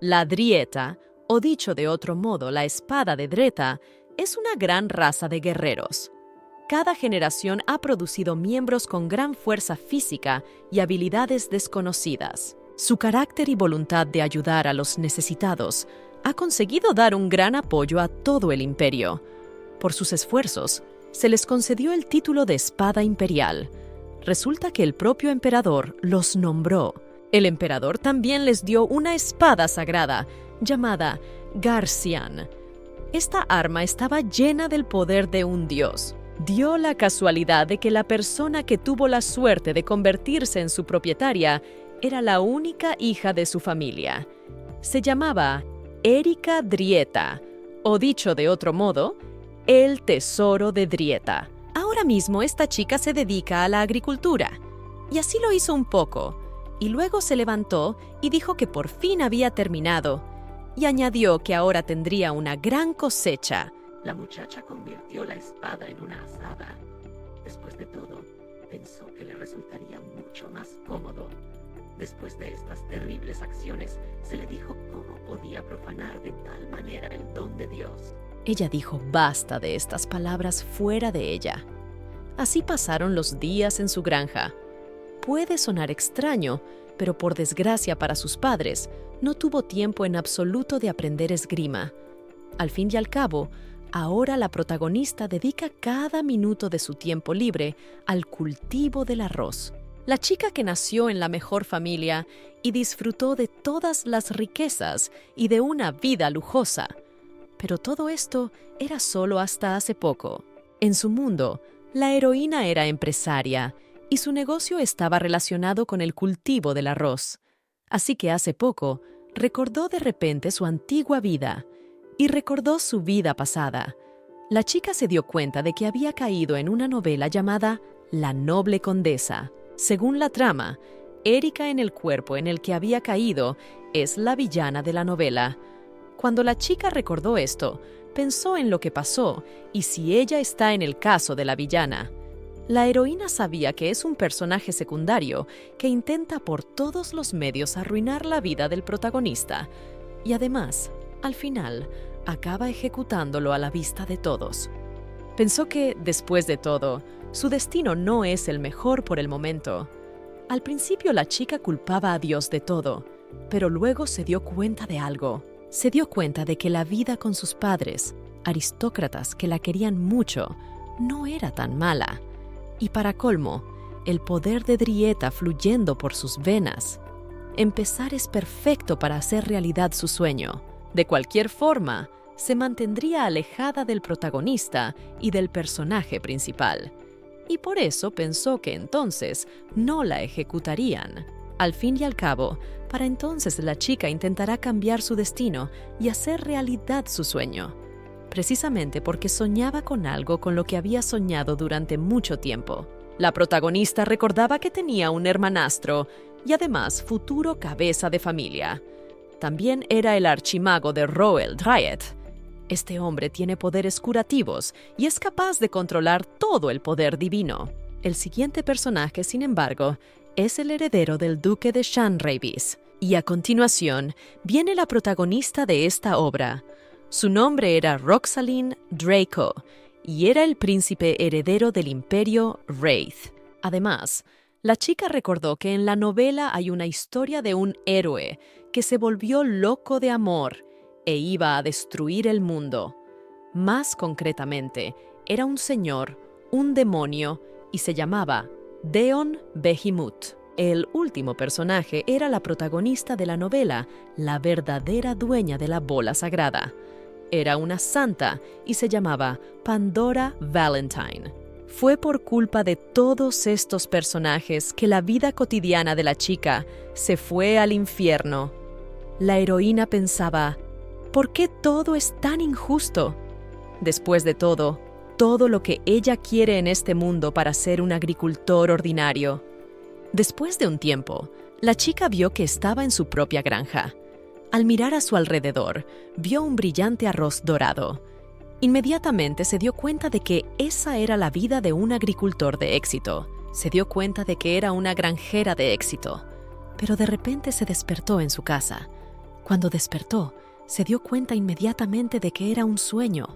La Drieta, o dicho de otro modo, la espada de Dreta, es una gran raza de guerreros. Cada generación ha producido miembros con gran fuerza física y habilidades desconocidas. Su carácter y voluntad de ayudar a los necesitados ha conseguido dar un gran apoyo a todo el imperio. Por sus esfuerzos, se les concedió el título de Espada Imperial. Resulta que el propio emperador los nombró. El emperador también les dio una espada sagrada, llamada Garcian. Esta arma estaba llena del poder de un dios. Dio la casualidad de que la persona que tuvo la suerte de convertirse en su propietaria era la única hija de su familia. Se llamaba Erika Drieta, o dicho de otro modo, el tesoro de Drieta. Ahora mismo esta chica se dedica a la agricultura, y así lo hizo un poco, y luego se levantó y dijo que por fin había terminado, y añadió que ahora tendría una gran cosecha. La muchacha convirtió la espada en una azada. Después de todo, pensó que le resultaría mucho más cómodo. Después de estas terribles acciones, se le dijo cómo podía profanar de tal manera el don de Dios. Ella dijo basta de estas palabras fuera de ella. Así pasaron los días en su granja. Puede sonar extraño, pero por desgracia para sus padres, no tuvo tiempo en absoluto de aprender esgrima. Al fin y al cabo, ahora la protagonista dedica cada minuto de su tiempo libre al cultivo del arroz. La chica que nació en la mejor familia y disfrutó de todas las riquezas y de una vida lujosa. Pero todo esto era solo hasta hace poco. En su mundo, la heroína era empresaria y su negocio estaba relacionado con el cultivo del arroz. Así que hace poco recordó de repente su antigua vida y recordó su vida pasada. La chica se dio cuenta de que había caído en una novela llamada La Noble Condesa. Según la trama, Erika en el cuerpo en el que había caído es la villana de la novela. Cuando la chica recordó esto, pensó en lo que pasó y si ella está en el caso de la villana. La heroína sabía que es un personaje secundario que intenta por todos los medios arruinar la vida del protagonista y además, al final, acaba ejecutándolo a la vista de todos. Pensó que, después de todo, su destino no es el mejor por el momento. Al principio la chica culpaba a Dios de todo, pero luego se dio cuenta de algo. Se dio cuenta de que la vida con sus padres, aristócratas que la querían mucho, no era tan mala. Y para colmo, el poder de Drieta fluyendo por sus venas. Empezar es perfecto para hacer realidad su sueño. De cualquier forma, se mantendría alejada del protagonista y del personaje principal. Y por eso pensó que entonces no la ejecutarían. Al fin y al cabo, para entonces la chica intentará cambiar su destino y hacer realidad su sueño. Precisamente porque soñaba con algo con lo que había soñado durante mucho tiempo. La protagonista recordaba que tenía un hermanastro y además futuro cabeza de familia. También era el archimago de Roel Dryet. Este hombre tiene poderes curativos y es capaz de controlar todo el poder divino. El siguiente personaje, sin embargo, es el heredero del duque de Shanravis. Y a continuación viene la protagonista de esta obra. Su nombre era Roxaline Draco y era el príncipe heredero del imperio Wraith. Además, la chica recordó que en la novela hay una historia de un héroe que se volvió loco de amor e iba a destruir el mundo. Más concretamente, era un señor, un demonio, y se llamaba Deon Behemoth. El último personaje era la protagonista de la novela, la verdadera dueña de la bola sagrada. Era una santa y se llamaba Pandora Valentine. Fue por culpa de todos estos personajes que la vida cotidiana de la chica se fue al infierno. La heroína pensaba, ¿por qué todo es tan injusto? Después de todo lo que ella quiere en este mundo para ser un agricultor ordinario. Después de un tiempo, la chica vio que estaba en su propia granja. Al mirar a su alrededor, vio un brillante arroz dorado. Inmediatamente se dio cuenta de que esa era la vida de un agricultor de éxito. Se dio cuenta de que era una granjera de éxito. Pero de repente se despertó en su casa. Cuando despertó, se dio cuenta inmediatamente de que era un sueño.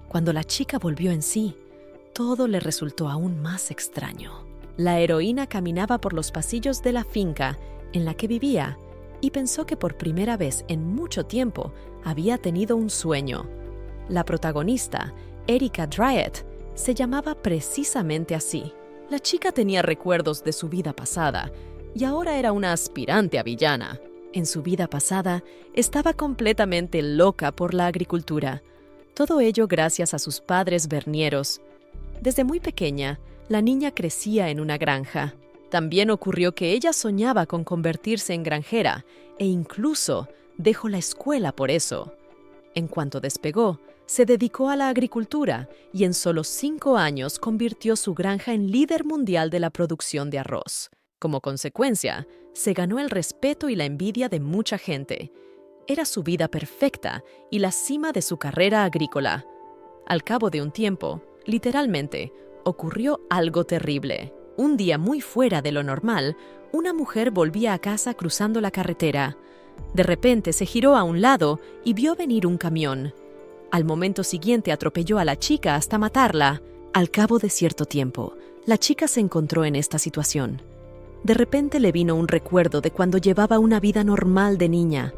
Cuando la chica volvió en sí, todo le resultó aún más extraño. La heroína caminaba por los pasillos de la finca en la que vivía y pensó que por primera vez en mucho tiempo había tenido un sueño. La protagonista, Erika Dryett, se llamaba precisamente así. La chica tenía recuerdos de su vida pasada y ahora era una aspirante a villana. En su vida pasada, estaba completamente loca por la agricultura. Todo ello gracias a sus padres vernieros. Desde muy pequeña, la niña crecía en una granja. También ocurrió que ella soñaba con convertirse en granjera e incluso dejó la escuela por eso. En cuanto despegó, se dedicó a la agricultura y en solo 5 años convirtió su granja en líder mundial de la producción de arroz. Como consecuencia, se ganó el respeto y la envidia de mucha gente. Era su vida perfecta y la cima de su carrera agrícola. Al cabo de un tiempo, literalmente, ocurrió algo terrible. Un día muy fuera de lo normal, una mujer volvía a casa cruzando la carretera. De repente se giró a un lado y vio venir un camión. Al momento siguiente atropelló a la chica hasta matarla. Al cabo de cierto tiempo, la chica se encontró en esta situación. De repente le vino un recuerdo de cuando llevaba una vida normal de niña.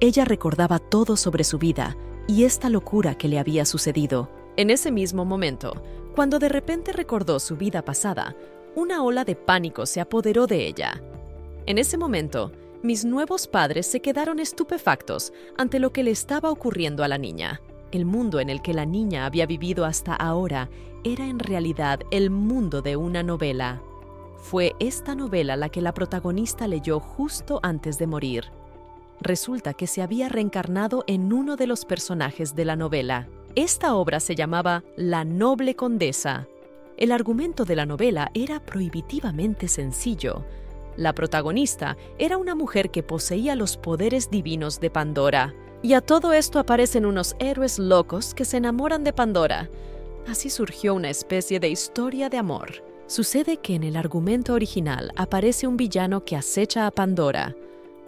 Ella recordaba todo sobre su vida y esta locura que le había sucedido. En ese mismo momento, cuando de repente recordó su vida pasada, una ola de pánico se apoderó de ella. En ese momento, mis nuevos padres se quedaron estupefactos ante lo que le estaba ocurriendo a la niña. El mundo en el que la niña había vivido hasta ahora era en realidad el mundo de una novela. Fue esta novela la que la protagonista leyó justo antes de morir. Resulta que se había reencarnado en uno de los personajes de la novela. Esta obra se llamaba La Noble Condesa. El argumento de la novela era prohibitivamente sencillo. La protagonista era una mujer que poseía los poderes divinos de Pandora. Y a todo esto aparecen unos héroes locos que se enamoran de Pandora. Así surgió una especie de historia de amor. Sucede que en el argumento original aparece un villano que acecha a Pandora,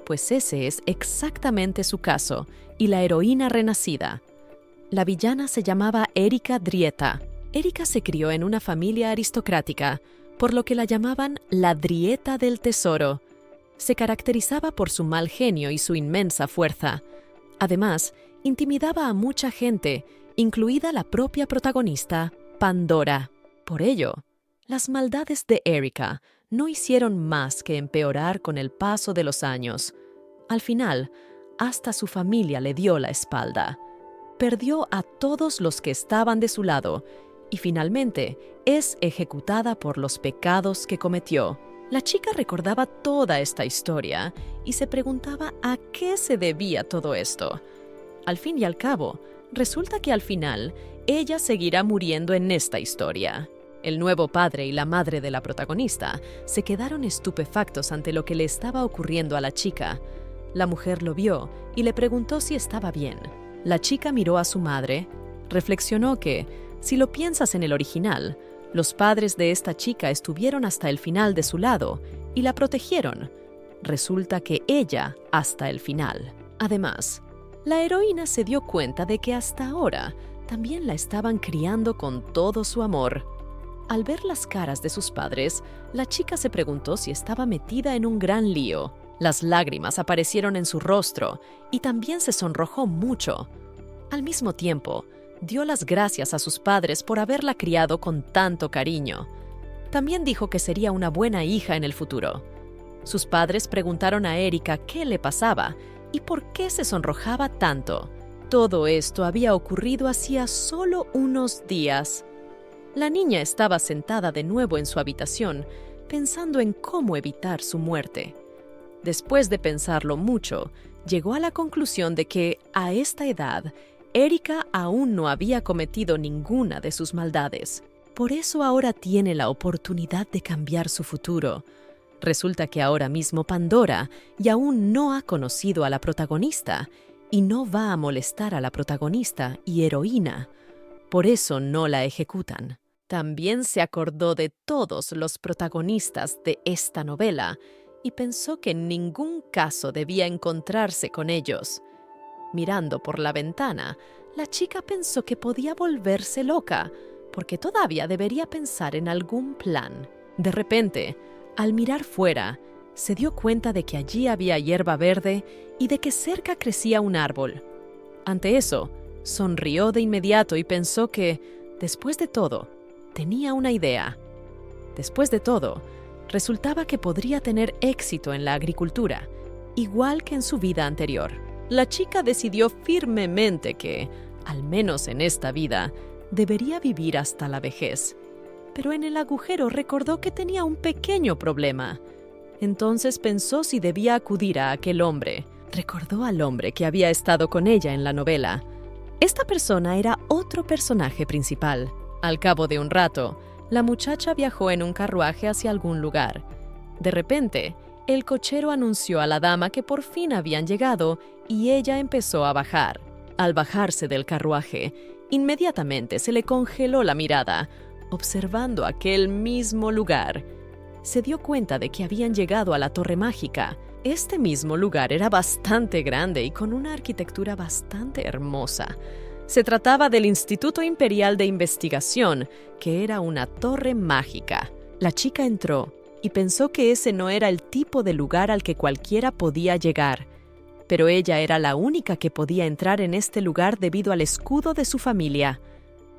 pues ese es exactamente su caso, y la heroína renacida. La villana se llamaba Erika Dryett. Erika se crió en una familia aristocrática, por lo que la llamaban la Dryett del Tesoro. Se caracterizaba por su mal genio y su inmensa fuerza. Además, intimidaba a mucha gente, incluida la propia protagonista, Pandora. Por ello, las maldades de Erika no hicieron más que empeorar con el paso de los años. Al final, hasta su familia le dio la espalda. Perdió a todos los que estaban de su lado y finalmente es ejecutada por los pecados que cometió. La chica recordaba toda esta historia y se preguntaba a qué se debía todo esto. Al fin y al cabo, resulta que al final ella seguirá muriendo en esta historia. El nuevo padre y la madre de la protagonista se quedaron estupefactos ante lo que le estaba ocurriendo a la chica. La mujer lo vio y le preguntó si estaba bien. La chica miró a su madre, reflexionó que, si lo piensas en el original, los padres de esta chica estuvieron hasta el final de su lado y la protegieron. Resulta que ella hasta el final. Además, la heroína se dio cuenta de que hasta ahora también la estaban criando con todo su amor. Al ver las caras de sus padres, la chica se preguntó si estaba metida en un gran lío. Las lágrimas aparecieron en su rostro y también se sonrojó mucho. Al mismo tiempo, dio las gracias a sus padres por haberla criado con tanto cariño. También dijo que sería una buena hija en el futuro. Sus padres preguntaron a Erika qué le pasaba y por qué se sonrojaba tanto. Todo esto había ocurrido hacía solo unos días. La niña estaba sentada de nuevo en su habitación, pensando en cómo evitar su muerte. Después de pensarlo mucho, llegó a la conclusión de que, a esta edad, Erika aún no había cometido ninguna de sus maldades. Por eso ahora tiene la oportunidad de cambiar su futuro. Resulta que ahora mismo Pandora y aún no ha conocido a la protagonista y no va a molestar a la protagonista y heroína. Por eso no la ejecutan. También se acordó de todos los protagonistas de esta novela y pensó que en ningún caso debía encontrarse con ellos. Mirando por la ventana, la chica pensó que podía volverse loca, porque todavía debería pensar en algún plan. De repente, al mirar fuera, se dio cuenta de que allí había hierba verde y de que cerca crecía un árbol. Ante eso, sonrió de inmediato y pensó que, después de todo, tenía una idea. Después de todo, resultaba que podría tener éxito en la agricultura, igual que en su vida anterior. La chica decidió firmemente que, al menos en esta vida, debería vivir hasta la vejez. Pero en el agujero recordó que tenía un pequeño problema. Entonces pensó si debía acudir a aquel hombre. Recordó al hombre que había estado con ella en la novela. Esta persona era otro personaje principal. Al cabo de un rato, la muchacha viajó en un carruaje hacia algún lugar. De repente, el cochero anunció a la dama que por fin habían llegado y ella empezó a bajar. Al bajarse del carruaje, inmediatamente se le congeló la mirada, observando aquel mismo lugar. Se dio cuenta de que habían llegado a la Torre Mágica. Este mismo lugar era bastante grande y con una arquitectura bastante hermosa. Se trataba del Instituto Imperial de Investigación, que era una torre mágica. La chica entró y pensó que ese no era el tipo de lugar al que cualquiera podía llegar. Pero ella era la única que podía entrar en este lugar debido al escudo de su familia.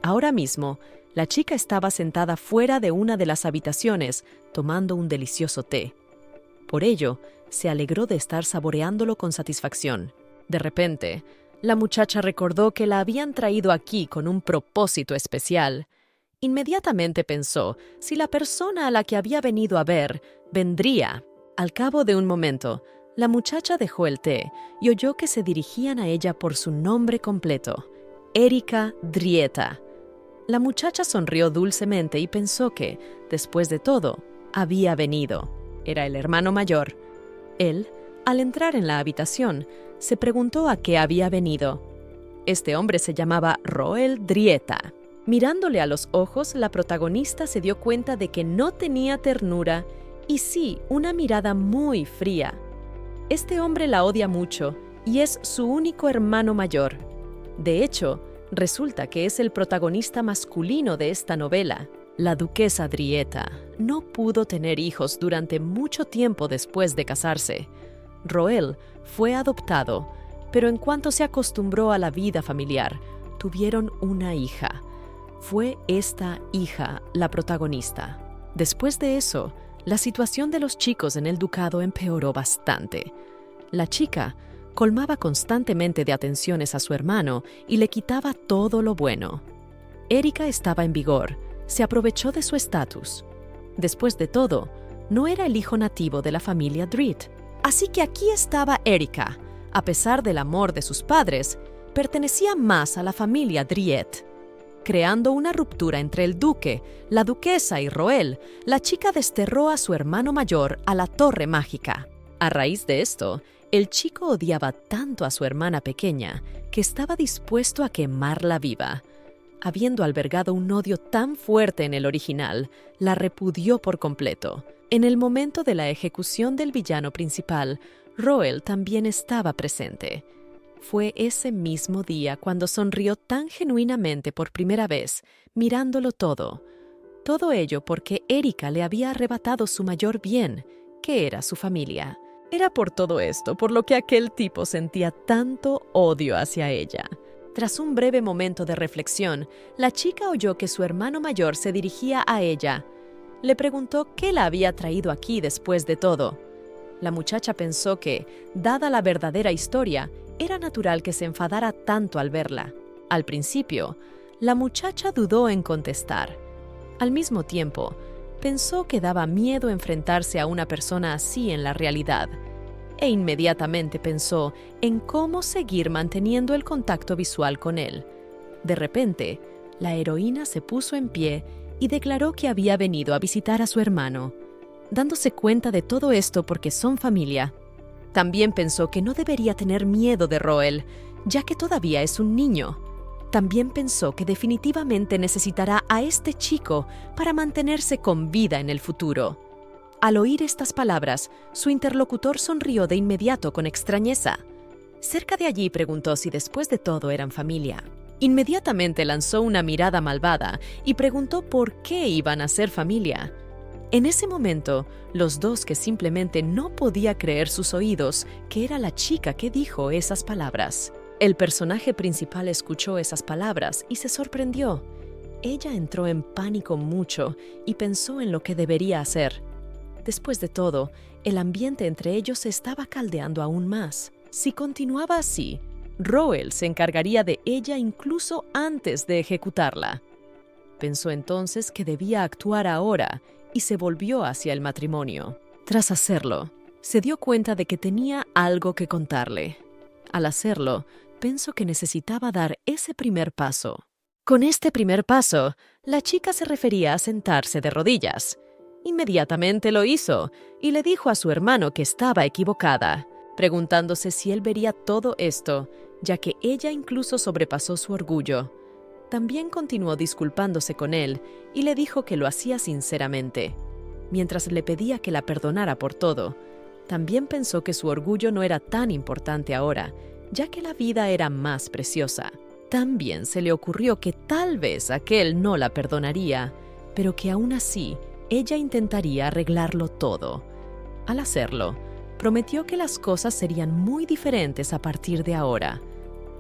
Ahora mismo, la chica estaba sentada fuera de una de las habitaciones, tomando un delicioso té. Por ello, se alegró de estar saboreándolo con satisfacción. De repente, la muchacha recordó que la habían traído aquí con un propósito especial. Inmediatamente pensó si la persona a la que había venido a ver vendría. Al cabo de un momento, la muchacha dejó el té y oyó que se dirigían a ella por su nombre completo: Erika Drieta. La muchacha sonrió dulcemente y pensó que, después de todo, había venido. Era el hermano mayor. Él, al entrar en la habitación, se preguntó a qué había venido. Este hombre se llamaba Roel Drieta. Mirándole a los ojos, la protagonista se dio cuenta de que no tenía ternura y sí, una mirada muy fría. Este hombre la odia mucho y es su único hermano mayor. De hecho, resulta que es el protagonista masculino de esta novela. La duquesa Drieta no pudo tener hijos durante mucho tiempo después de casarse. Roel fue adoptado, pero en cuanto se acostumbró a la vida familiar, tuvieron una hija. Fue esta hija la protagonista. Después de eso, la situación de los chicos en el ducado empeoró bastante. La chica colmaba constantemente de atenciones a su hermano y le quitaba todo lo bueno. Erika estaba en vigor, se aprovechó de su estatus. Después de todo, no era el hijo nativo de la familia Dreet. Así que aquí estaba Erika. A pesar del amor de sus padres, pertenecía más a la familia Driet. Creando una ruptura entre el duque, la duquesa y Roel, la chica desterró a su hermano mayor a la Torre Mágica. A raíz de esto, el chico odiaba tanto a su hermana pequeña que estaba dispuesto a quemarla viva. Habiendo albergado un odio tan fuerte en el original, la repudió por completo. En el momento de la ejecución del villano principal, Roel también estaba presente. Fue ese mismo día cuando sonrió tan genuinamente por primera vez, mirándolo todo. Todo ello porque Erika le había arrebatado su mayor bien, que era su familia. Era por todo esto por lo que aquel tipo sentía tanto odio hacia ella. Tras un breve momento de reflexión, la chica oyó que su hermano mayor se dirigía a ella. Le preguntó qué la había traído aquí después de todo. La muchacha pensó que, dada la verdadera historia, era natural que se enfadara tanto al verla. Al principio, la muchacha dudó en contestar. Al mismo tiempo, pensó que daba miedo enfrentarse a una persona así en la realidad, e inmediatamente pensó en cómo seguir manteniendo el contacto visual con él. De repente, la heroína se puso en pie y declaró que había venido a visitar a su hermano. Dándose cuenta de todo esto porque son familia, también pensó que no debería tener miedo de Roel, ya que todavía es un niño. También pensó que definitivamente necesitará a este chico para mantenerse con vida en el futuro. Al oír estas palabras, su interlocutor sonrió de inmediato con extrañeza. Cerca de allí preguntó si después de todo eran familia. Inmediatamente lanzó una mirada malvada y preguntó por qué iban a ser familia. En ese momento, los dos que simplemente no podía creer sus oídos, que era la chica que dijo esas palabras. El personaje principal escuchó esas palabras y se sorprendió. Ella entró en pánico mucho y pensó en lo que debería hacer. Después de todo, el ambiente entre ellos se estaba caldeando aún más. Si continuaba así, Roel se encargaría de ella incluso antes de ejecutarla. Pensó entonces que debía actuar ahora y se volvió hacia el matrimonio. Tras hacerlo, se dio cuenta de que tenía algo que contarle. Al hacerlo, pensó que necesitaba dar ese primer paso. Con este primer paso, la chica se refería a sentarse de rodillas. Inmediatamente lo hizo y le dijo a su hermano que estaba equivocada, preguntándose si él vería todo esto, ya que ella incluso sobrepasó su orgullo. También continuó disculpándose con él y le dijo que lo hacía sinceramente. Mientras le pedía que la perdonara por todo, también pensó que su orgullo no era tan importante ahora, ya que la vida era más preciosa. También se le ocurrió que tal vez aquel no la perdonaría, pero que aún así ella intentaría arreglarlo todo. Al hacerlo, prometió que las cosas serían muy diferentes a partir de ahora.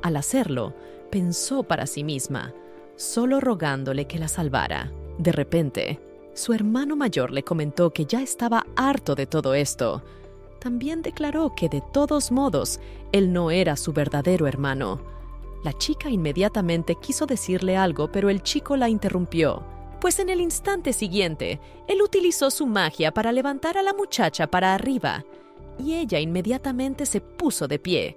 Al hacerlo, pensó para sí misma, solo rogándole que la salvara. De repente, su hermano mayor le comentó que ya estaba harto de todo esto. También declaró que de todos modos, él no era su verdadero hermano. La chica inmediatamente quiso decirle algo, pero el chico la interrumpió, pues en el instante siguiente, él utilizó su magia para levantar a la muchacha para arriba, y ella inmediatamente se puso de pie.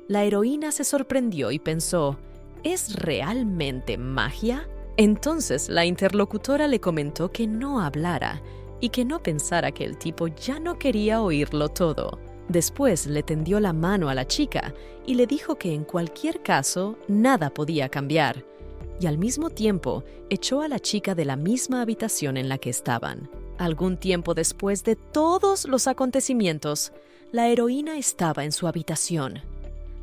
La heroína se sorprendió y pensó, ¿es realmente magia? Entonces la interlocutora le comentó que no hablara y que no pensara que el tipo ya no quería oírlo todo. Después le tendió la mano a la chica y le dijo que en cualquier caso nada podía cambiar, y al mismo tiempo echó a la chica de la misma habitación en la que estaban. Algún tiempo después de todos los acontecimientos, la heroína estaba en su habitación.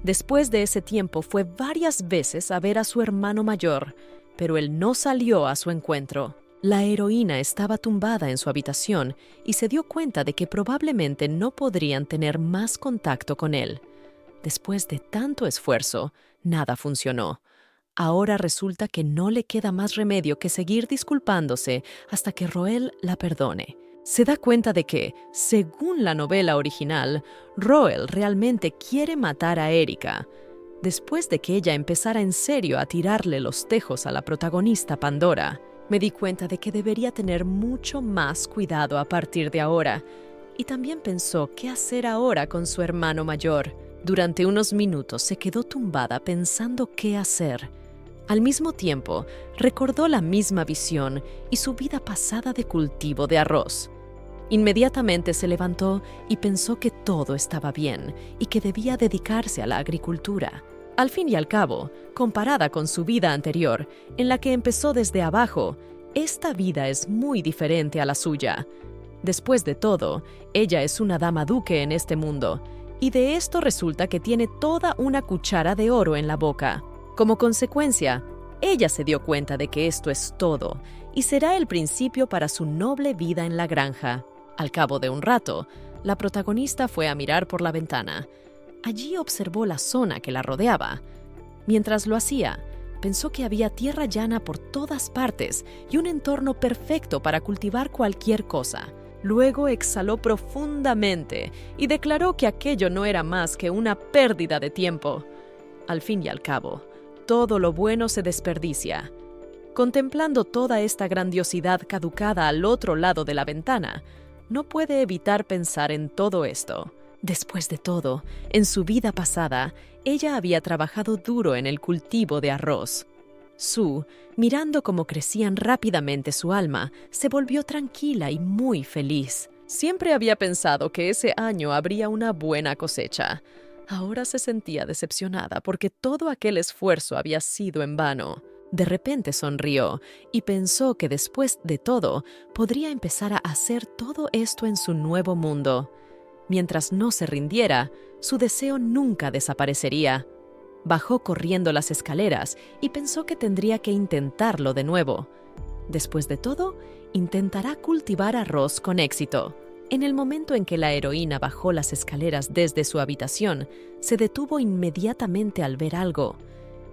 Después de ese tiempo fue varias veces a ver a su hermano mayor, pero él no salió a su encuentro. La heroína estaba tumbada en su habitación y se dio cuenta de que probablemente no podrían tener más contacto con él. Después de tanto esfuerzo, nada funcionó. Ahora resulta que no le queda más remedio que seguir disculpándose hasta que Roel la perdone. Se da cuenta de que, según la novela original, Roel realmente quiere matar a Erika. Después de que ella empezara en serio a tirarle los tejos a la protagonista Pandora, me di cuenta de que debería tener mucho más cuidado a partir de ahora. Y también pensó qué hacer ahora con su hermano mayor. Durante unos minutos se quedó tumbada pensando qué hacer. Al mismo tiempo, recordó la misma visión y su vida pasada de cultivo de arroz. Inmediatamente se levantó y pensó que todo estaba bien y que debía dedicarse a la agricultura. Al fin y al cabo, comparada con su vida anterior, en la que empezó desde abajo, esta vida es muy diferente a la suya. Después de todo, ella es una dama duque en este mundo, y de esto resulta que tiene toda una cuchara de oro en la boca. Como consecuencia, ella se dio cuenta de que esto es todo, y será el principio para su noble vida en la granja. Al cabo de un rato, la protagonista fue a mirar por la ventana. Allí observó la zona que la rodeaba. Mientras lo hacía, pensó que había tierra llana por todas partes y un entorno perfecto para cultivar cualquier cosa. Luego exhaló profundamente y declaró que aquello no era más que una pérdida de tiempo. Al fin y al cabo, todo lo bueno se desperdicia. Contemplando toda esta grandiosidad caducada al otro lado de la ventana, no puede evitar pensar en todo esto. Después de todo, en su vida pasada, ella había trabajado duro en el cultivo de arroz. Sue, mirando cómo crecían rápidamente su alma, se volvió tranquila y muy feliz. Siempre había pensado que ese año habría una buena cosecha. Ahora se sentía decepcionada porque todo aquel esfuerzo había sido en vano. De repente sonrió y pensó que después de todo podría empezar a hacer todo esto en su nuevo mundo. Mientras no se rindiera, su deseo nunca desaparecería. Bajó corriendo las escaleras y pensó que tendría que intentarlo de nuevo. Después de todo, intentará cultivar arroz con éxito. En el momento en que la heroína bajó las escaleras desde su habitación, se detuvo inmediatamente al ver algo.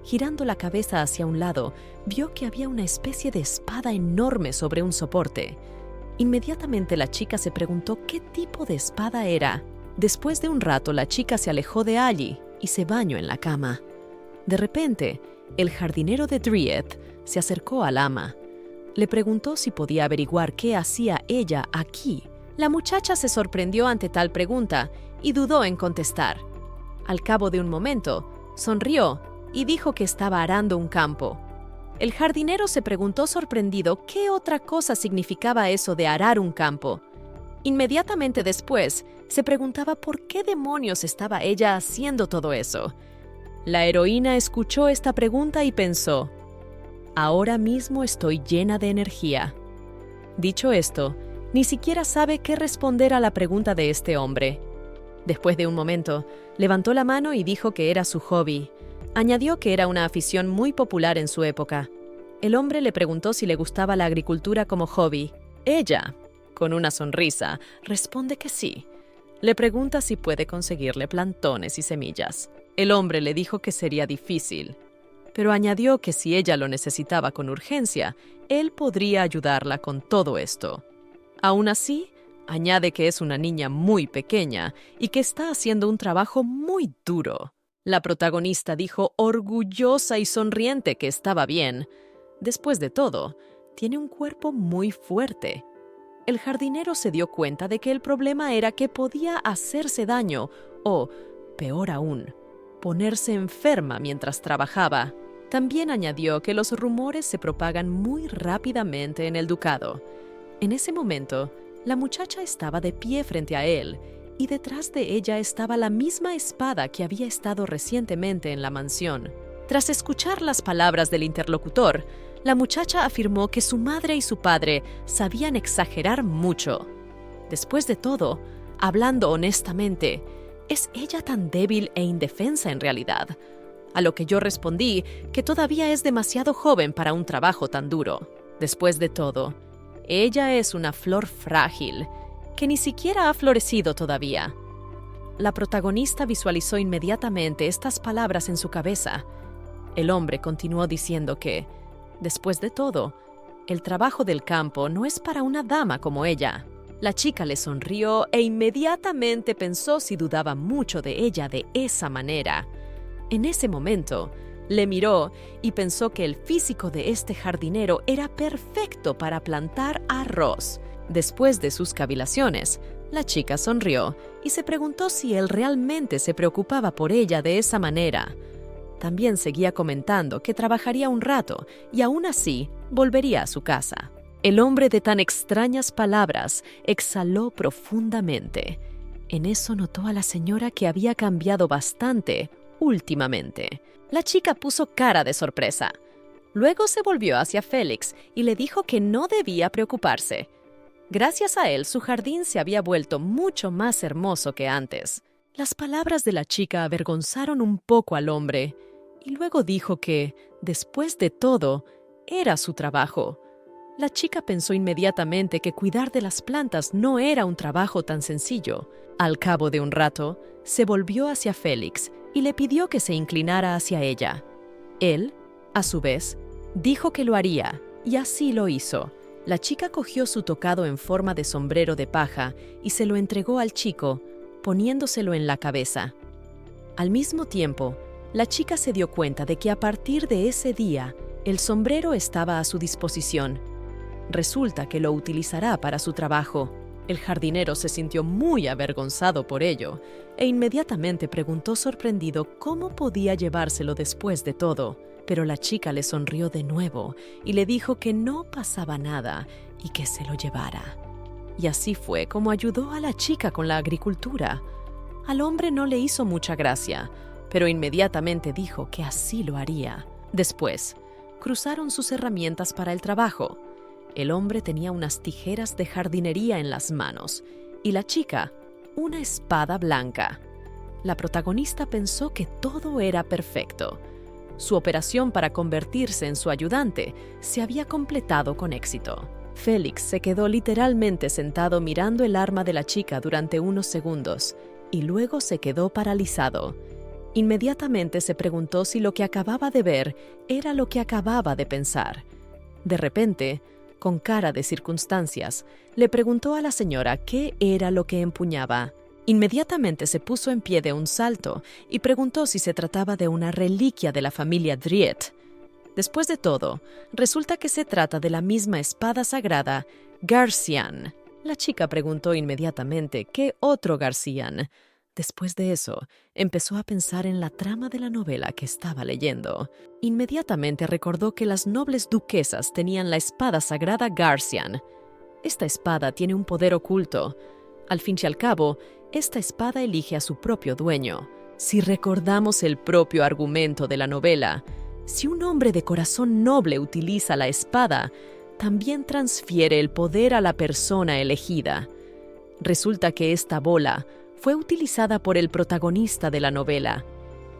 Girando la cabeza hacia un lado, vio que había una especie de espada enorme sobre un soporte. Inmediatamente la chica se preguntó qué tipo de espada era. Después de un rato, la chica se alejó de allí y se bañó en la cama. De repente, el jardinero de Dryad se acercó al ama. Le preguntó si podía averiguar qué hacía ella aquí. La muchacha se sorprendió ante tal pregunta y dudó en contestar. Al cabo de un momento, sonrió y dijo que estaba arando un campo. El jardinero se preguntó sorprendido qué otra cosa significaba eso de arar un campo. Inmediatamente después, se preguntaba por qué demonios estaba ella haciendo todo eso. La heroína escuchó esta pregunta y pensó: ahora mismo estoy llena de energía. Dicho esto, ni siquiera sabe qué responder a la pregunta de este hombre. Después de un momento, levantó la mano y dijo que era su hobby. Añadió que era una afición muy popular en su época. El hombre le preguntó si le gustaba la agricultura como hobby. Ella, con una sonrisa, responde que sí. Le pregunta si puede conseguirle plantones y semillas. El hombre le dijo que sería difícil, pero añadió que si ella lo necesitaba con urgencia, él podría ayudarla con todo esto. Aún así, añade que es una niña muy pequeña y que está haciendo un trabajo muy duro. La protagonista dijo orgullosa y sonriente que estaba bien. Después de todo, tiene un cuerpo muy fuerte. El jardinero se dio cuenta de que el problema era que podía hacerse daño o, peor aún, ponerse enferma mientras trabajaba. También añadió que los rumores se propagan muy rápidamente en el ducado. En ese momento, la muchacha estaba de pie frente a él, y detrás de ella estaba la misma espada que había estado recientemente en la mansión. Tras escuchar las palabras del interlocutor, la muchacha afirmó que su madre y su padre sabían exagerar mucho. Después de todo, hablando honestamente, ¿es ella tan débil e indefensa en realidad? A lo que yo respondí que todavía es demasiado joven para un trabajo tan duro. Después de todo, ella es una flor frágil, que ni siquiera ha florecido todavía. La protagonista visualizó inmediatamente estas palabras en su cabeza. El hombre continuó diciendo que, después de todo, el trabajo del campo no es para una dama como ella. La chica le sonrió e inmediatamente pensó si dudaba mucho de ella de esa manera. En ese momento, le miró y pensó que el físico de este jardinero era perfecto para plantar arroz. Después de sus cavilaciones, la chica sonrió y se preguntó si él realmente se preocupaba por ella de esa manera. También seguía comentando que trabajaría un rato y aún así volvería a su casa. El hombre de tan extrañas palabras exhaló profundamente. En eso notó a la señora que había cambiado bastante últimamente. La chica puso cara de sorpresa. Luego se volvió hacia Félix y le dijo que no debía preocuparse. Gracias a él, su jardín se había vuelto mucho más hermoso que antes. Las palabras de la chica avergonzaron un poco al hombre, y luego dijo que, después de todo, era su trabajo. La chica pensó inmediatamente que cuidar de las plantas no era un trabajo tan sencillo. Al cabo de un rato, se volvió hacia Félix y le pidió que se inclinara hacia ella. Él, a su vez, dijo que lo haría, y así lo hizo. La chica cogió su tocado en forma de sombrero de paja y se lo entregó al chico, poniéndoselo en la cabeza. Al mismo tiempo, la chica se dio cuenta de que a partir de ese día, el sombrero estaba a su disposición. Resulta que lo utilizará para su trabajo. El jardinero se sintió muy avergonzado por ello e inmediatamente preguntó sorprendido cómo podía llevárselo después de todo. Pero la chica le sonrió de nuevo y le dijo que no pasaba nada y que se lo llevara. Y así fue como ayudó a la chica con la agricultura. Al hombre no le hizo mucha gracia, pero inmediatamente dijo que así lo haría. Después, cruzaron sus herramientas para el trabajo. El hombre tenía unas tijeras de jardinería en las manos y la chica una espada blanca. La protagonista pensó que todo era perfecto. Su operación para convertirse en su ayudante se había completado con éxito. Félix se quedó literalmente sentado mirando el arma de la chica durante unos segundos y luego se quedó paralizado. Inmediatamente se preguntó si lo que acababa de ver era lo que acababa de pensar. De repente, con cara de circunstancias, le preguntó a la señora qué era lo que empuñaba. Inmediatamente se puso en pie de un salto y preguntó si se trataba de una reliquia de la familia Driet. Después de todo, resulta que se trata de la misma espada sagrada, Garcian. La chica preguntó inmediatamente qué otro Garcian. Después de eso, empezó a pensar en la trama de la novela que estaba leyendo. Inmediatamente recordó que las nobles duquesas tenían la espada sagrada Garcian. Esta espada tiene un poder oculto. Al fin y al cabo, esta espada elige a su propio dueño. Si recordamos el propio argumento de la novela, si un hombre de corazón noble utiliza la espada, también transfiere el poder a la persona elegida. Resulta que esta bola fue utilizada por el protagonista de la novela,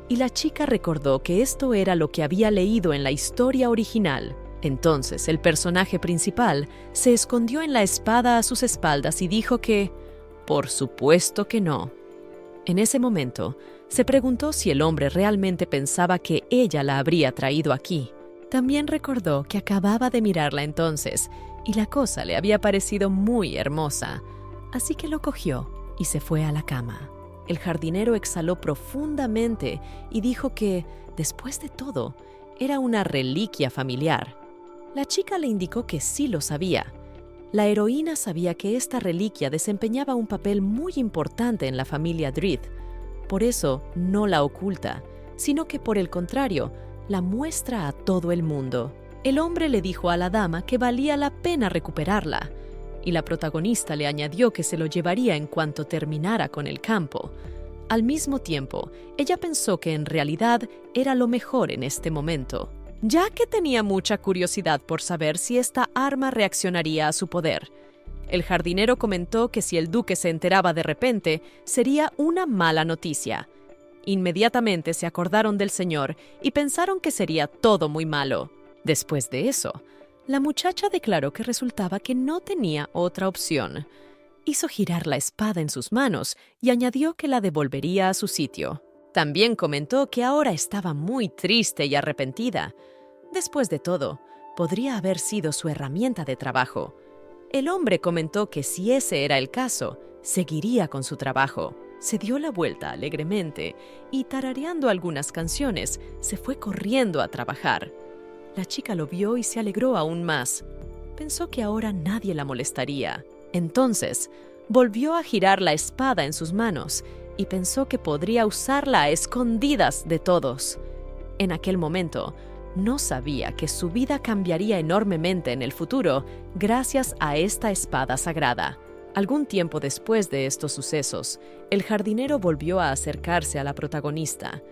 y la chica recordó que esto era lo que había leído en la historia original. Entonces el personaje principal se escondió en la espada a sus espaldas y dijo que, por supuesto que no. En ese momento, se preguntó si el hombre realmente pensaba que ella la habría traído aquí. También recordó que acababa de mirarla entonces, y la cosa le había parecido muy hermosa, así que lo cogió y se fue a la cama. El jardinero exhaló profundamente y dijo que, después de todo, era una reliquia familiar. La chica le indicó que sí lo sabía. La heroína sabía que esta reliquia desempeñaba un papel muy importante en la familia Dried. Por eso no la oculta, sino que por el contrario, la muestra a todo el mundo. El hombre le dijo a la dama que valía la pena recuperarla, y la protagonista le añadió que se lo llevaría en cuanto terminara con el campo. Al mismo tiempo, ella pensó que en realidad era lo mejor en este momento, ya que tenía mucha curiosidad por saber si esta arma reaccionaría a su poder. El jardinero comentó que si el duque se enteraba de repente, sería una mala noticia. Inmediatamente se acordaron del señor y pensaron que sería todo muy malo. Después de eso, la muchacha declaró que resultaba que no tenía otra opción. Hizo girar la espada en sus manos y añadió que la devolvería a su sitio. También comentó que ahora estaba muy triste y arrepentida. Después de todo, podría haber sido su herramienta de trabajo. El hombre comentó que si ese era el caso, seguiría con su trabajo. Se dio la vuelta alegremente y, tarareando algunas canciones, se fue corriendo a trabajar. La chica lo vio y se alegró aún más. Pensó que ahora nadie la molestaría. Entonces, volvió a girar la espada en sus manos y pensó que podría usarla a escondidas de todos. En aquel momento, no sabía que su vida cambiaría enormemente en el futuro gracias a esta espada sagrada. Algún tiempo después de estos sucesos, el jardinero volvió a acercarse a la protagonista.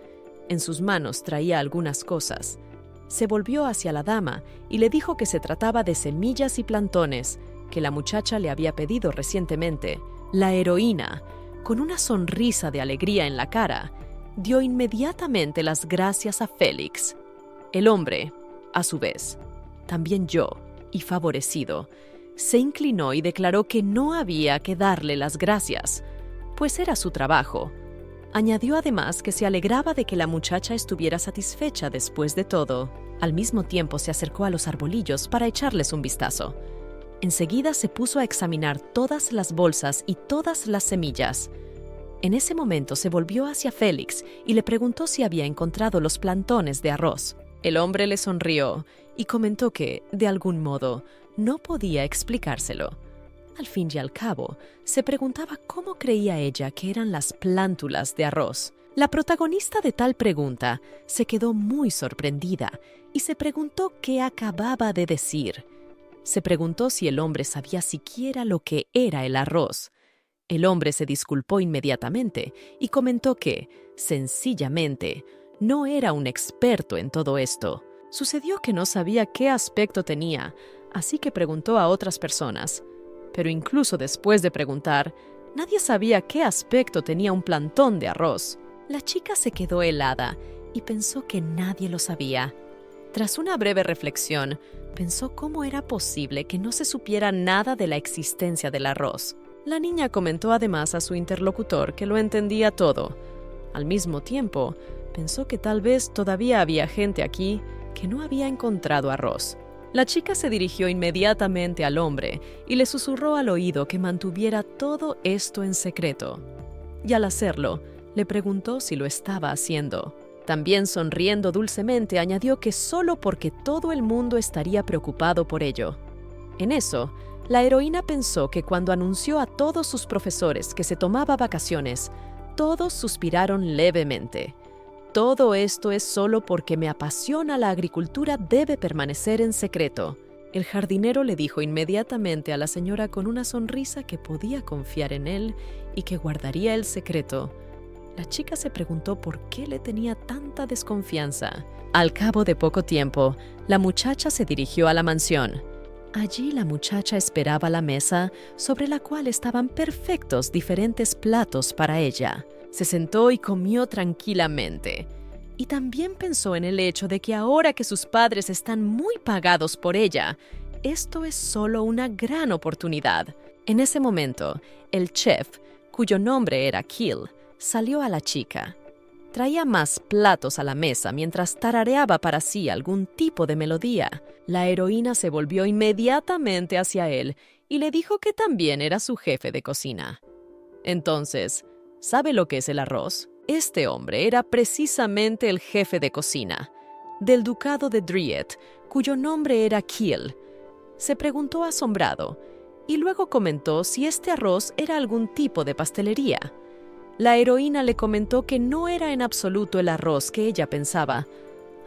En sus manos traía algunas cosas. Se volvió hacia la dama y le dijo que se trataba de semillas y plantones que la muchacha le había pedido recientemente. La heroína, con una sonrisa de alegría en la cara, dio inmediatamente las gracias a Félix. El hombre, a su vez, también yo, y favorecido, se inclinó y declaró que no había que darle las gracias, pues era su trabajo. Añadió además que se alegraba de que la muchacha estuviera satisfecha después de todo. Al mismo tiempo se acercó a los arbolillos para echarles un vistazo. Enseguida se puso a examinar todas las bolsas y todas las semillas. En ese momento se volvió hacia Félix y le preguntó si había encontrado los plantones de arroz. El hombre le sonrió y comentó que, de algún modo, no podía explicárselo. Al fin y al cabo, se preguntaba cómo creía ella que eran las plántulas de arroz. La protagonista de tal pregunta se quedó muy sorprendida y se preguntó qué acababa de decir. Se preguntó si el hombre sabía siquiera lo que era el arroz. El hombre se disculpó inmediatamente y comentó que, sencillamente, no era un experto en todo esto. Sucedió que no sabía qué aspecto tenía, así que preguntó a otras personas. Pero incluso después de preguntar, nadie sabía qué aspecto tenía un plantón de arroz. La chica se quedó helada y pensó que nadie lo sabía. Tras una breve reflexión, pensó cómo era posible que no se supiera nada de la existencia del arroz. La niña comentó además a su interlocutor que lo entendía todo. Al mismo tiempo, pensó que tal vez todavía había gente aquí que no había encontrado arroz. La chica se dirigió inmediatamente al hombre y le susurró al oído que mantuviera todo esto en secreto. Y al hacerlo, le preguntó si lo estaba haciendo. También sonriendo dulcemente añadió que solo porque todo el mundo estaría preocupado por ello. En eso, la heroína pensó que cuando anunció a todos sus profesores que se tomaba vacaciones, todos suspiraron levemente. Todo esto es solo porque me apasiona la agricultura debe permanecer en secreto. El jardinero le dijo inmediatamente a la señora con una sonrisa que podía confiar en él y que guardaría el secreto. La chica se preguntó por qué le tenía tanta desconfianza. Al cabo de poco tiempo, la muchacha se dirigió a la mansión. Allí la muchacha esperaba la mesa, sobre la cual estaban perfectos diferentes platos para ella. Se sentó y comió tranquilamente. Y también pensó en el hecho de que ahora que sus padres están muy pagados por ella, esto es solo una gran oportunidad. En ese momento, el chef, cuyo nombre era Kill, salió a la chica. Traía más platos a la mesa mientras tarareaba para sí algún tipo de melodía. La heroína se volvió inmediatamente hacia él y le dijo que también era su jefe de cocina. Entonces, ¿sabe lo que es el arroz? Este hombre era precisamente el jefe de cocina del ducado de Driet, cuyo nombre era Kiel. Se preguntó asombrado y luego comentó si este arroz era algún tipo de pastelería. La heroína le comentó que no era en absoluto el arroz que ella pensaba.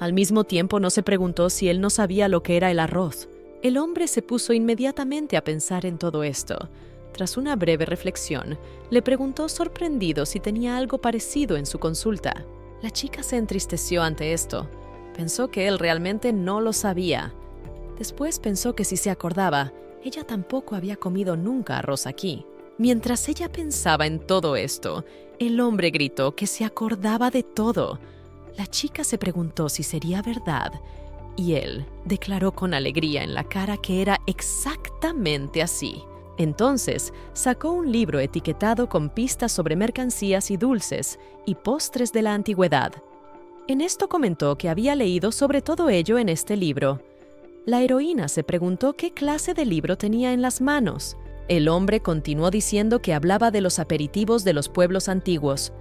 Al mismo tiempo no se preguntó si él no sabía lo que era el arroz. El hombre se puso inmediatamente a pensar en todo esto. Tras una breve reflexión, le preguntó sorprendido si tenía algo parecido en su consulta. La chica se entristeció ante esto. Pensó que él realmente no lo sabía. Después pensó que si se acordaba, ella tampoco había comido nunca arroz aquí. Mientras ella pensaba en todo esto, el hombre gritó que se acordaba de todo. La chica se preguntó si sería verdad, y él declaró con alegría en la cara que era exactamente así. Entonces, sacó un libro etiquetado con pistas sobre mercancías y dulces y postres de la antigüedad. En esto comentó que había leído sobre todo ello en este libro. La heroína se preguntó qué clase de libro tenía en las manos. El hombre continuó diciendo que hablaba de los aperitivos de los pueblos antiguos.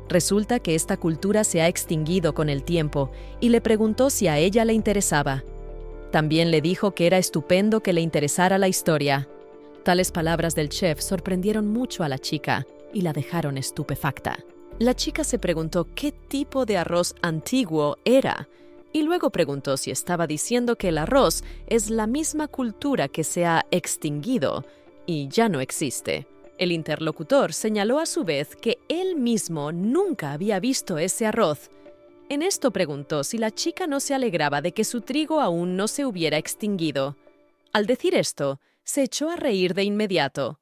Resulta que esta cultura se ha extinguido con el tiempo y le preguntó si a ella le interesaba. También le dijo que era estupendo que le interesara la historia. Tales palabras del chef sorprendieron mucho a la chica y la dejaron estupefacta. La chica se preguntó qué tipo de arroz antiguo era y luego preguntó si estaba diciendo que el arroz es la misma cultura que se ha extinguido y ya no existe. El interlocutor señaló a su vez que él mismo nunca había visto ese arroz. En esto preguntó si la chica no se alegraba de que su trigo aún no se hubiera extinguido. Al decir esto, se echó a reír de inmediato.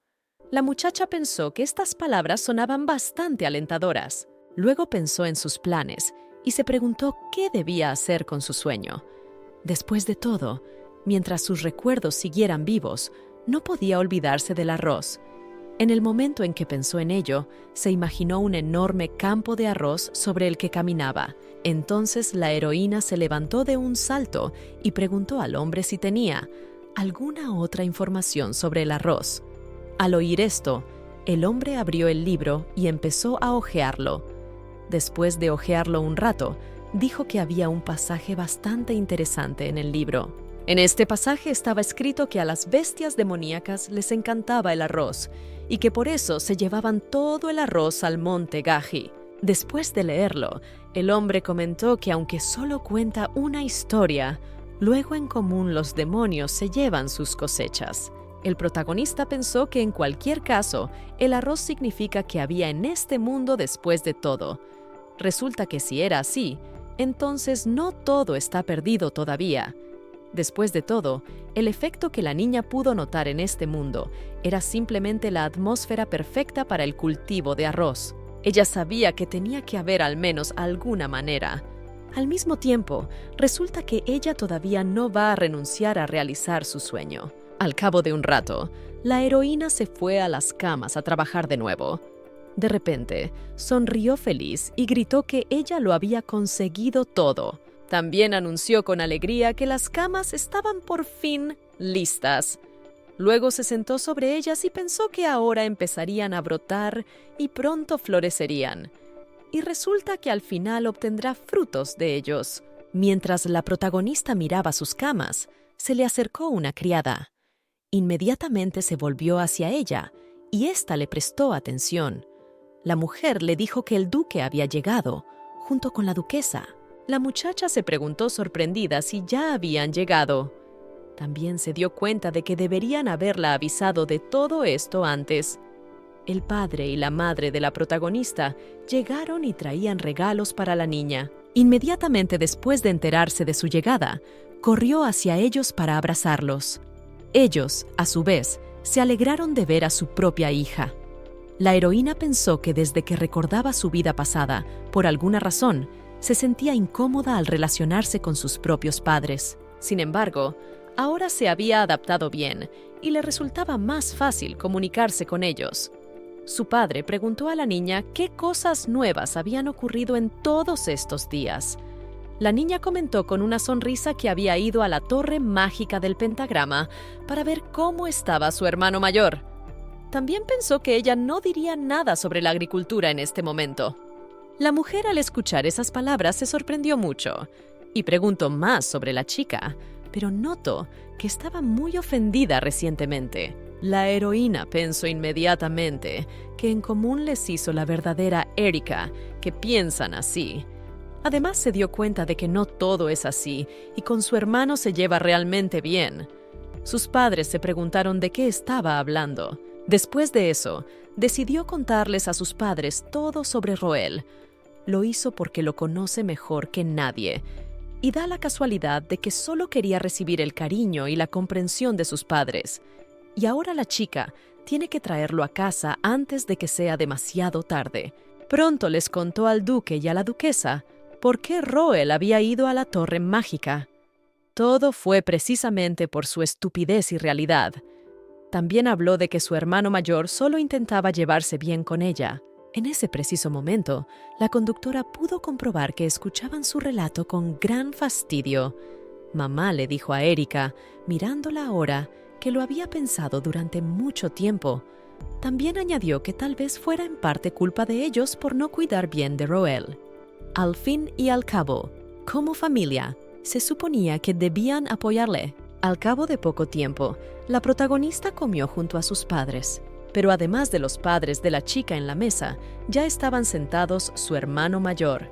La muchacha pensó que estas palabras sonaban bastante alentadoras. Luego pensó en sus planes y se preguntó qué debía hacer con su sueño. Después de todo, mientras sus recuerdos siguieran vivos, no podía olvidarse del arroz. En el momento en que pensó en ello, se imaginó un enorme campo de arroz sobre el que caminaba. Entonces la heroína se levantó de un salto y preguntó al hombre si tenía alguna otra información sobre el arroz. Al oír esto, el hombre abrió el libro y empezó a hojearlo. Después de hojearlo un rato, dijo que había un pasaje bastante interesante en el libro. En este pasaje estaba escrito que a las bestias demoníacas les encantaba el arroz y que por eso se llevaban todo el arroz al monte Gaji. Después de leerlo, el hombre comentó que aunque solo cuenta una historia, luego en común los demonios se llevan sus cosechas. El protagonista pensó que en cualquier caso, el arroz significa que había en este mundo después de todo. Resulta que si era así, Entonces no todo está perdido todavía. Después de todo, el efecto que la niña pudo notar en este mundo era simplemente la atmósfera perfecta para el cultivo de arroz. Ella sabía que tenía que haber al menos alguna manera. Al mismo tiempo, resulta que ella todavía no va a renunciar a realizar su sueño. Al cabo de un rato, la heroína se fue a las camas a trabajar de nuevo. De repente, sonrió feliz y gritó que ella lo había conseguido todo. También anunció con alegría que las camas estaban por fin listas. Luego se sentó sobre ellas y pensó que ahora empezarían a brotar y pronto florecerían. Y resulta que al final obtendrá frutos de ellos. Mientras la protagonista miraba sus camas, se le acercó una criada. Inmediatamente se volvió hacia ella y ésta le prestó atención. La mujer le dijo que el duque había llegado, junto con la duquesa. La muchacha se preguntó sorprendida si ya habían llegado. También se dio cuenta de que deberían haberla avisado de todo esto antes. El padre y la madre de la protagonista llegaron y traían regalos para la niña. Inmediatamente después de enterarse de su llegada, corrió hacia ellos para abrazarlos. Ellos, a su vez, se alegraron de ver a su propia hija. La heroína pensó que desde que recordaba su vida pasada, por alguna razón, se sentía incómoda al relacionarse con sus propios padres. Sin embargo, ahora se había adaptado bien y le resultaba más fácil comunicarse con ellos. Su padre preguntó a la niña qué cosas nuevas habían ocurrido en todos estos días. La niña comentó con una sonrisa que había ido a la torre mágica del pentagrama para ver cómo estaba su hermano mayor. También pensó que ella no diría nada sobre la agricultura en este momento. La mujer al escuchar esas palabras se sorprendió mucho y preguntó más sobre la chica, pero notó que estaba muy ofendida recientemente. La heroína pensó inmediatamente que en común les hizo la verdadera Erika, que piensan así. Además se dio cuenta de que no todo es así y con su hermano se lleva realmente bien. Sus padres se preguntaron de qué estaba hablando. Después de eso, decidió contarles a sus padres todo sobre Roel. Lo hizo porque lo conoce mejor que nadie, y da la casualidad de que solo quería recibir el cariño y la comprensión de sus padres. Y ahora la chica tiene que traerlo a casa antes de que sea demasiado tarde. Pronto les contó al duque y a la duquesa por qué Roel había ido a la torre mágica. Todo fue precisamente por su estupidez y realidad. También habló de que su hermano mayor solo intentaba llevarse bien con ella. En ese preciso momento, la conductora pudo comprobar que escuchaban su relato con gran fastidio. Mamá le dijo a Erika, mirándola ahora, que lo había pensado durante mucho tiempo. También añadió que tal vez fuera en parte culpa de ellos por no cuidar bien de Roel. Al fin y al cabo, como familia, se suponía que debían apoyarle. Al cabo de poco tiempo, la protagonista comió junto a sus padres. Pero además de los padres de la chica en la mesa, ya estaban sentados su hermano mayor.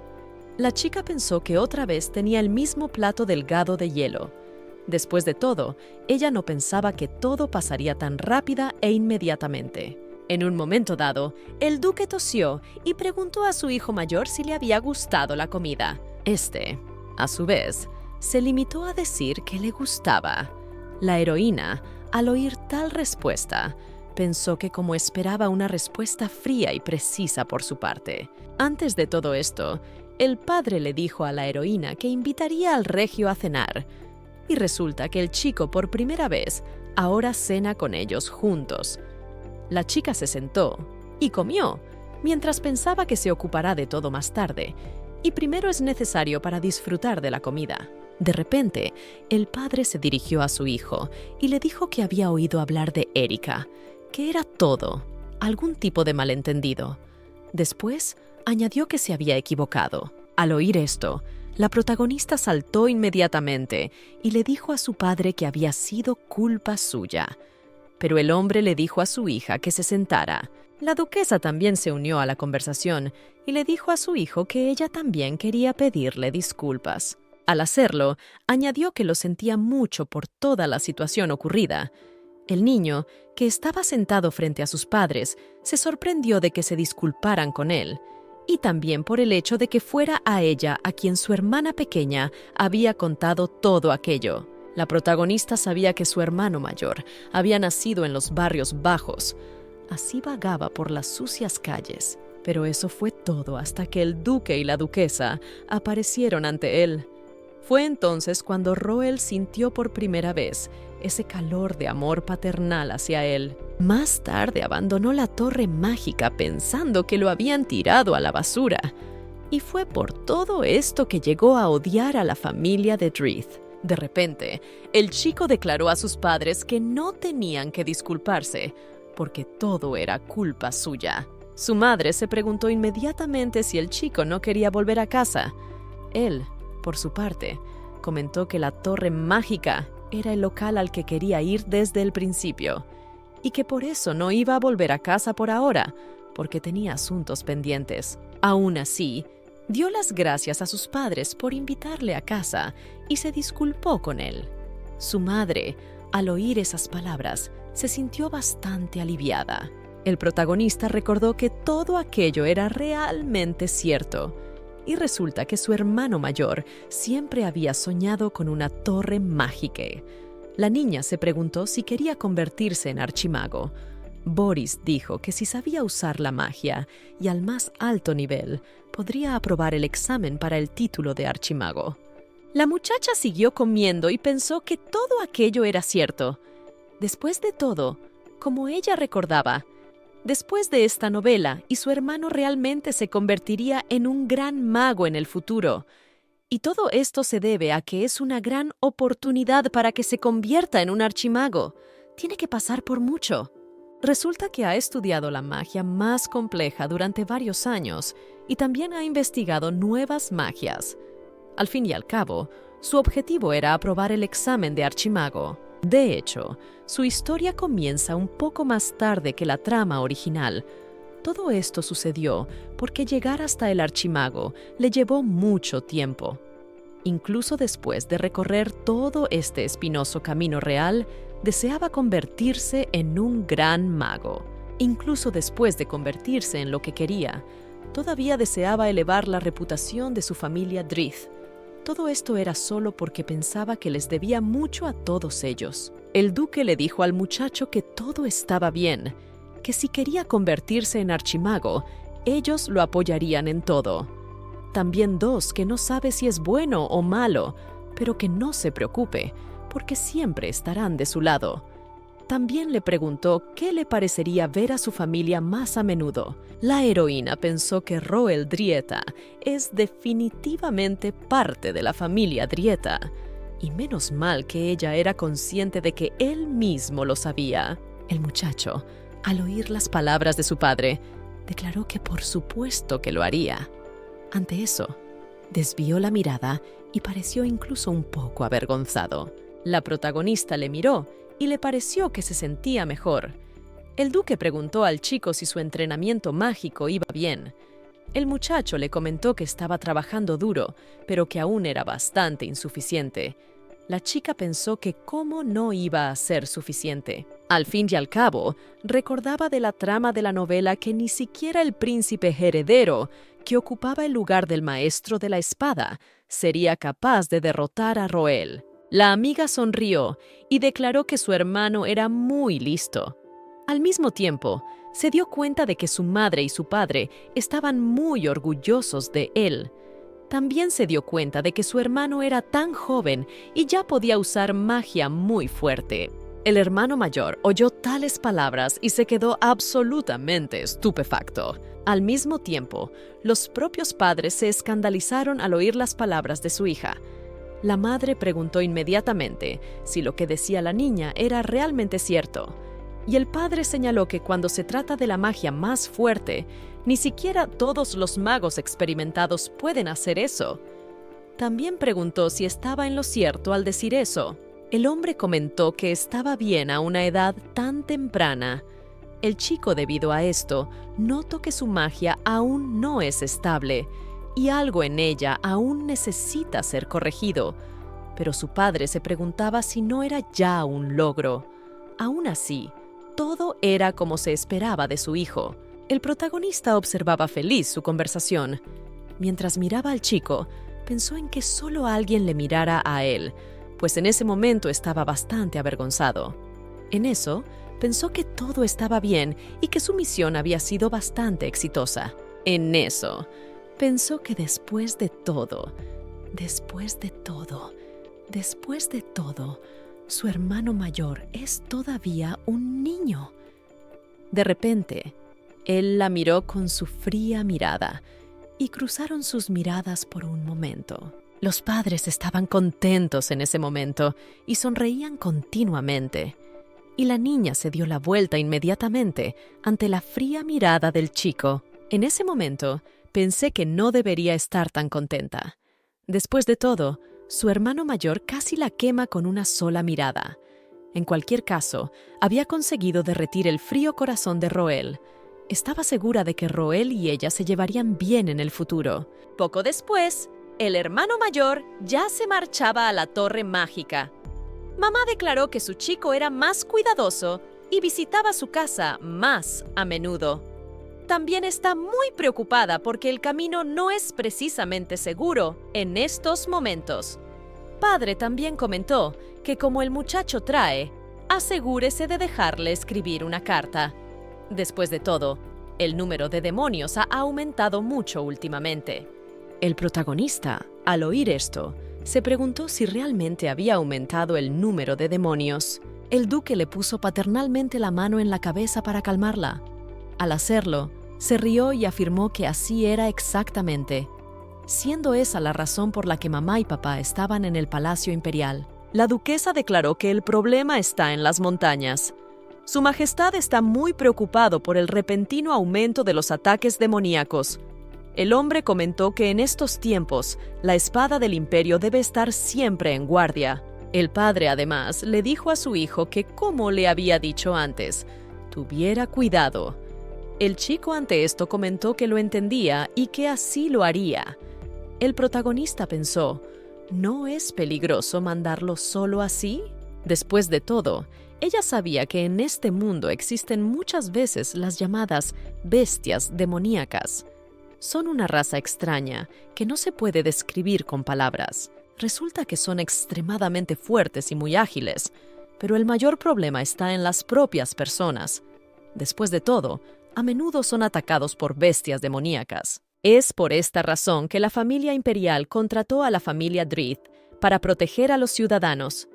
La chica pensó que otra vez tenía el mismo plato delgado de hielo. Después de todo, ella no pensaba que todo pasaría tan rápida e inmediatamente. En un momento dado, el duque tosió y preguntó a su hijo mayor si le había gustado la comida. Este, a su vez, se limitó a decir que le gustaba. La heroína, al oír tal respuesta, pensó que como esperaba una respuesta fría y precisa por su parte. Antes de todo esto, el padre le dijo a la heroína que invitaría al regio a cenar. Y resulta que el chico por primera vez ahora cena con ellos juntos. La chica se sentó y comió, mientras pensaba que se ocupará de todo más tarde, y primero es necesario para disfrutar de la comida. De repente, el padre se dirigió a su hijo y le dijo que había oído hablar de Erika, que era todo, algún tipo de malentendido. Después, añadió que se había equivocado. Al oír esto, la protagonista saltó inmediatamente y le dijo a su padre que había sido culpa suya. Pero el hombre le dijo a su hija que se sentara. La duquesa también se unió a la conversación y le dijo a su hijo que ella también quería pedirle disculpas. Al hacerlo, añadió que lo sentía mucho por toda la situación ocurrida. El niño, que estaba sentado frente a sus padres, se sorprendió de que se disculparan con él, y también por el hecho de que fuera a ella a quien su hermana pequeña había contado todo aquello. La protagonista sabía que su hermano mayor había nacido en los barrios bajos. Así vagaba por las sucias calles. Pero eso fue todo hasta que el duque y la duquesa aparecieron ante él. Fue entonces cuando Roel sintió por primera vez ese calor de amor paternal hacia él. Más tarde abandonó la torre mágica pensando que lo habían tirado a la basura. Y fue por todo esto que llegó a odiar a la familia de Drizzt. De repente, el chico declaró a sus padres que no tenían que disculparse, porque todo era culpa suya. Su madre se preguntó inmediatamente si el chico no quería volver a casa. Él, por su parte, comentó que la torre mágica era el local al que quería ir desde el principio, y que por eso no iba a volver a casa por ahora, porque tenía asuntos pendientes. Aún así, dio las gracias a sus padres por invitarle a casa y se disculpó con él. Su madre, al oír esas palabras, se sintió bastante aliviada. El protagonista recordó que todo aquello era realmente cierto, y resulta que su hermano mayor siempre había soñado con una torre mágica. La niña se preguntó si quería convertirse en archimago. Boris dijo que si sabía usar la magia y al más alto nivel, podría aprobar el examen para el título de archimago. La muchacha siguió comiendo y pensó que todo aquello era cierto. Después de todo, como ella recordaba, después de esta novela, y su hermano realmente se convertiría en un gran mago en el futuro. Y todo esto se debe a que es una gran oportunidad para que se convierta en un archimago. Tiene que pasar por mucho. Resulta que ha estudiado la magia más compleja durante varios años y también ha investigado nuevas magias. Al fin y al cabo, su objetivo era aprobar el examen de archimago. De hecho, su historia comienza un poco más tarde que la trama original. Todo esto sucedió porque llegar hasta el archimago le llevó mucho tiempo. Incluso después de recorrer todo este espinoso camino real, deseaba convertirse en un gran mago. Incluso después de convertirse en lo que quería, todavía deseaba elevar la reputación de su familia Drizzt. Todo esto era solo porque pensaba que les debía mucho a todos ellos. El duque le dijo al muchacho que todo estaba bien, que si quería convertirse en archimago, ellos lo apoyarían en todo. También que no sabe si es bueno o malo, pero que no se preocupe, porque siempre estarán de su lado. También le preguntó qué le parecería ver a su familia más a menudo. La heroína pensó que Roel Drieta es definitivamente parte de la familia Drieta, y menos mal que ella era consciente de que él mismo lo sabía. El muchacho, al oír las palabras de su padre, declaró que por supuesto que lo haría. Ante eso, desvió la mirada y pareció incluso un poco avergonzado. La protagonista le miró y le pareció que se sentía mejor. El duque preguntó al chico si su entrenamiento mágico iba bien. El muchacho le comentó que estaba trabajando duro, pero que aún era bastante insuficiente. La chica pensó que cómo no iba a ser suficiente. Al fin y al cabo, recordaba de la trama de la novela que ni siquiera el príncipe heredero, que ocupaba el lugar del maestro de la espada, sería capaz de derrotar a Roel. La amiga sonrió y declaró que su hermano era muy listo. Al mismo tiempo, se dio cuenta de que su madre y su padre estaban muy orgullosos de él. También se dio cuenta de que su hermano era tan joven y ya podía usar magia muy fuerte. El hermano mayor oyó tales palabras y se quedó absolutamente estupefacto. Al mismo tiempo, los propios padres se escandalizaron al oír las palabras de su hija. La madre preguntó inmediatamente si lo que decía la niña era realmente cierto, y el padre señaló que cuando se trata de la magia más fuerte, ni siquiera todos los magos experimentados pueden hacer eso. También preguntó si estaba en lo cierto al decir eso. El hombre comentó que estaba bien a una edad tan temprana. El chico, debido a esto, notó que su magia aún no es estable y algo en ella aún necesita ser corregido. Pero su padre se preguntaba si no era ya un logro. Aún así, todo era como se esperaba de su hijo. El protagonista observaba feliz su conversación. Mientras miraba al chico, pensó en que solo alguien le mirara a él, pues en ese momento estaba bastante avergonzado. En eso, pensó que todo estaba bien y que su misión había sido bastante exitosa. En eso, pensó que después de todo, su hermano mayor es todavía un niño. De repente, él la miró con su fría mirada y cruzaron sus miradas por un momento. Los padres estaban contentos en ese momento y sonreían continuamente. Y la niña se dio la vuelta inmediatamente ante la fría mirada del chico. En ese momento, pensé que no debería estar tan contenta. Después de todo, su hermano mayor casi la quema con una sola mirada. En cualquier caso, había conseguido derretir el frío corazón de Roel. Estaba segura de que Roel y ella se llevarían bien en el futuro. Poco después, el hermano mayor ya se marchaba a la torre mágica. Mamá declaró que su chico era más cuidadoso y visitaba su casa más a menudo. También está muy preocupada porque el camino no es precisamente seguro en estos momentos. Padre también comentó que como el muchacho trae, asegúrese de dejarle escribir una carta. Después de todo, el número de demonios ha aumentado mucho últimamente. El protagonista, al oír esto, se preguntó si realmente había aumentado el número de demonios. El duque le puso paternalmente la mano en la cabeza para calmarla. Al hacerlo, se rió y afirmó que así era exactamente, siendo esa la razón por la que mamá y papá estaban en el Palacio Imperial. La duquesa declaró que el problema está en las montañas. Su Majestad está muy preocupado por el repentino aumento de los ataques demoníacos. El hombre comentó que en estos tiempos, la espada del imperio debe estar siempre en guardia. El padre, además, le dijo a su hijo que, como le había dicho antes, tuviera cuidado. El chico ante esto comentó que lo entendía y que así lo haría. El protagonista pensó, ¿no es peligroso mandarlo solo así? Después de todo, ella sabía que en este mundo existen muchas veces las llamadas bestias demoníacas. Son una raza extraña que no se puede describir con palabras. Resulta que son extremadamente fuertes y muy ágiles, pero el mayor problema está en las propias personas. Después de todo, a menudo son atacados por bestias demoníacas. Es por esta razón que la familia imperial contrató a la familia Drith para proteger a los ciudadanos.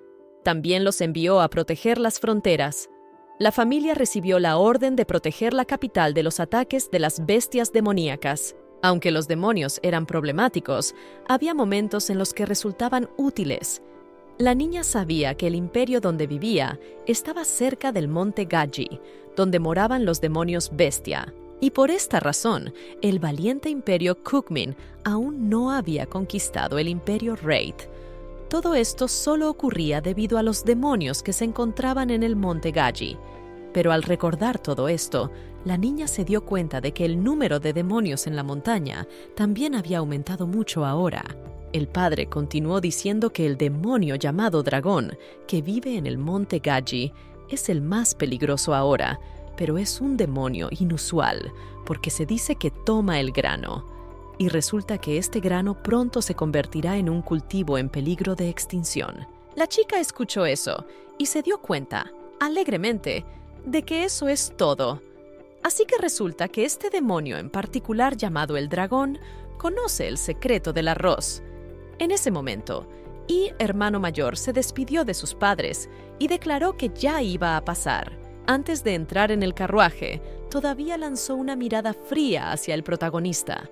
También los envió a proteger las fronteras. La familia recibió la orden de proteger la capital de los ataques de las bestias demoníacas. Aunque los demonios eran problemáticos, había momentos en los que resultaban útiles. La niña sabía que el imperio donde vivía estaba cerca del monte Gaji, donde moraban los demonios bestia. Y por esta razón, el valiente imperio Cookmin aún no había conquistado el imperio Wraith. Todo esto solo ocurría debido a los demonios que se encontraban en el monte Gaji. Pero al recordar todo esto, la niña se dio cuenta de que el número de demonios en la montaña también había aumentado mucho ahora. El padre continuó diciendo que el demonio llamado dragón, que vive en el monte Gaji, es el más peligroso ahora, pero es un demonio inusual, porque se dice que toma el grano. Y resulta que este grano pronto se convertirá en un cultivo en peligro de extinción. La chica escuchó eso y se dio cuenta, alegremente, de que eso es todo. Así que resulta que este demonio en particular llamado el dragón conoce el secreto del arroz. En ese momento, hermano mayor se despidió de sus padres y declaró que ya iba a pasar. Antes de entrar en el carruaje, todavía lanzó una mirada fría hacia el protagonista.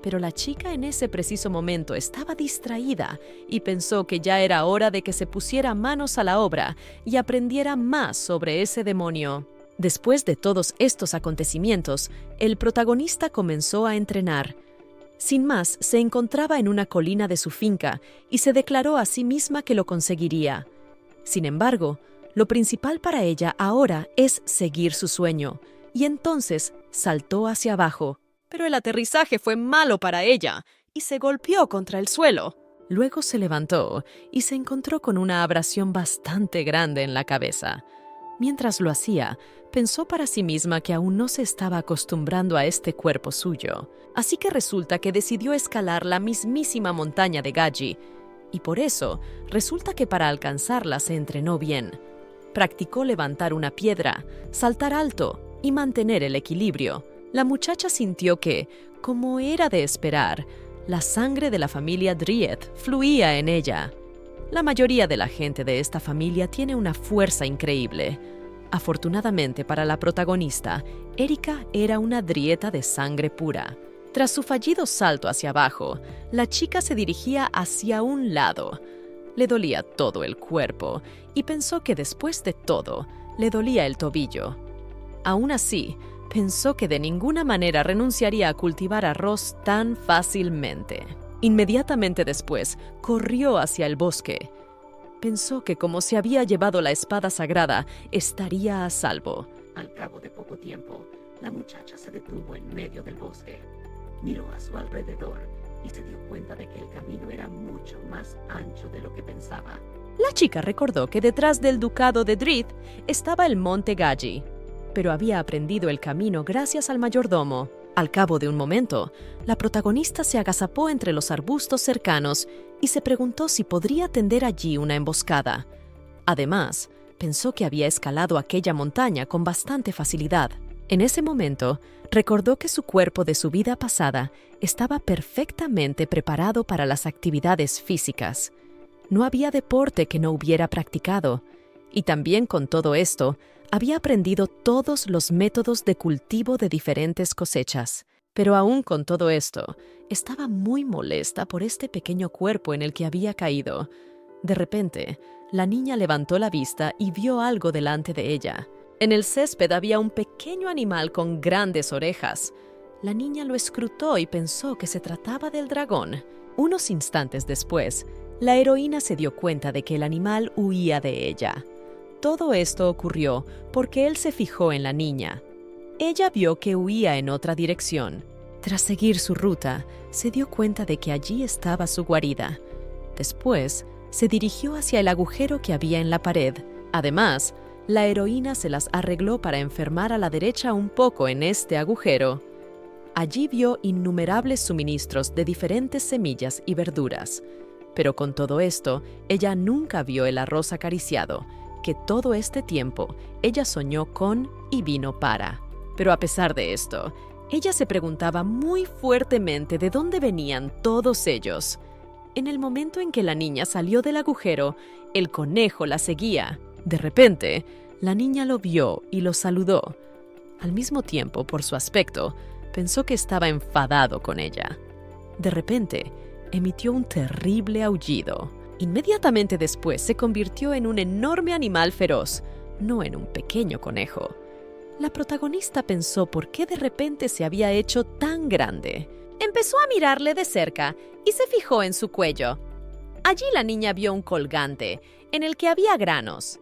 Pero la chica en ese preciso momento estaba distraída y pensó que ya era hora de que se pusiera manos a la obra y aprendiera más sobre ese demonio. Después de todos estos acontecimientos, el protagonista comenzó a entrenar. Sin más, se encontraba en una colina de su finca y se declaró a sí misma que lo conseguiría. Sin embargo, lo principal para ella ahora es seguir su sueño, y entonces saltó hacia abajo. Pero el aterrizaje fue malo para ella y se golpeó contra el suelo. Luego se levantó y se encontró con una abrasión bastante grande en la cabeza. Mientras lo hacía, pensó para sí misma que aún no se estaba acostumbrando a este cuerpo suyo, así que resulta que decidió escalar la mismísima montaña de Gaji, y por eso resulta que para alcanzarla se entrenó bien. Practicó levantar una piedra, saltar alto y mantener el equilibrio. La muchacha sintió que, como era de esperar, la sangre de la familia Dried fluía en ella. La mayoría de la gente de esta familia tiene una fuerza increíble. Afortunadamente para la protagonista, Erika era una Drieta de sangre pura. Tras su fallido salto hacia abajo, la chica se dirigía hacia un lado. Le dolía todo el cuerpo y pensó que después de todo, le dolía el tobillo. Aún así, pensó que de ninguna manera renunciaría a cultivar arroz tan fácilmente. Inmediatamente después, corrió hacia el bosque. Pensó que como se había llevado la espada sagrada, estaría a salvo. Al cabo de poco tiempo, la muchacha se detuvo en medio del bosque. Miró a su alrededor y se dio cuenta de que el camino era mucho más ancho de lo que pensaba. La chica recordó que detrás del ducado de Drizzt estaba el monte Gaji, pero había aprendido el camino gracias al mayordomo. Al cabo de un momento, la protagonista se agazapó entre los arbustos cercanos y se preguntó si podría tender allí una emboscada. Además, pensó que había escalado aquella montaña con bastante facilidad. En ese momento, recordó que su cuerpo de su vida pasada estaba perfectamente preparado para las actividades físicas. No había deporte que no hubiera practicado, y también con todo esto, había aprendido todos los métodos de cultivo de diferentes cosechas. Pero aún con todo esto, estaba muy molesta por este pequeño cuerpo en el que había caído. De repente, la niña levantó la vista y vio algo delante de ella. En el césped había un pequeño animal con grandes orejas. La niña lo escrutó y pensó que se trataba del dragón. Unos instantes después, la heroína se dio cuenta de que el animal huía de ella. Todo esto ocurrió porque él se fijó en la niña. Ella vio que huía en otra dirección. Tras seguir su ruta, se dio cuenta de que allí estaba su guarida. Después, se dirigió hacia el agujero que había en la pared. Además, la heroína se las arregló para enfermar a la derecha un poco en este agujero. Allí vio innumerables suministros de diferentes semillas y verduras. Pero con todo esto, ella nunca vio el arroz acariciado, que todo este tiempo ella soñó con y vino para. Pero a pesar de esto, ella se preguntaba muy fuertemente de dónde venían todos ellos. En el momento en que la niña salió del agujero, el conejo la seguía. De repente, la niña lo vio y lo saludó. Al mismo tiempo, por su aspecto, pensó que estaba enfadado con ella. De repente, emitió un terrible aullido. Inmediatamente después se convirtió en un enorme animal feroz, no en un pequeño conejo. La protagonista pensó por qué de repente se había hecho tan grande. Empezó a mirarle de cerca y se fijó en su cuello. Allí la niña vio un colgante, en el que había granos.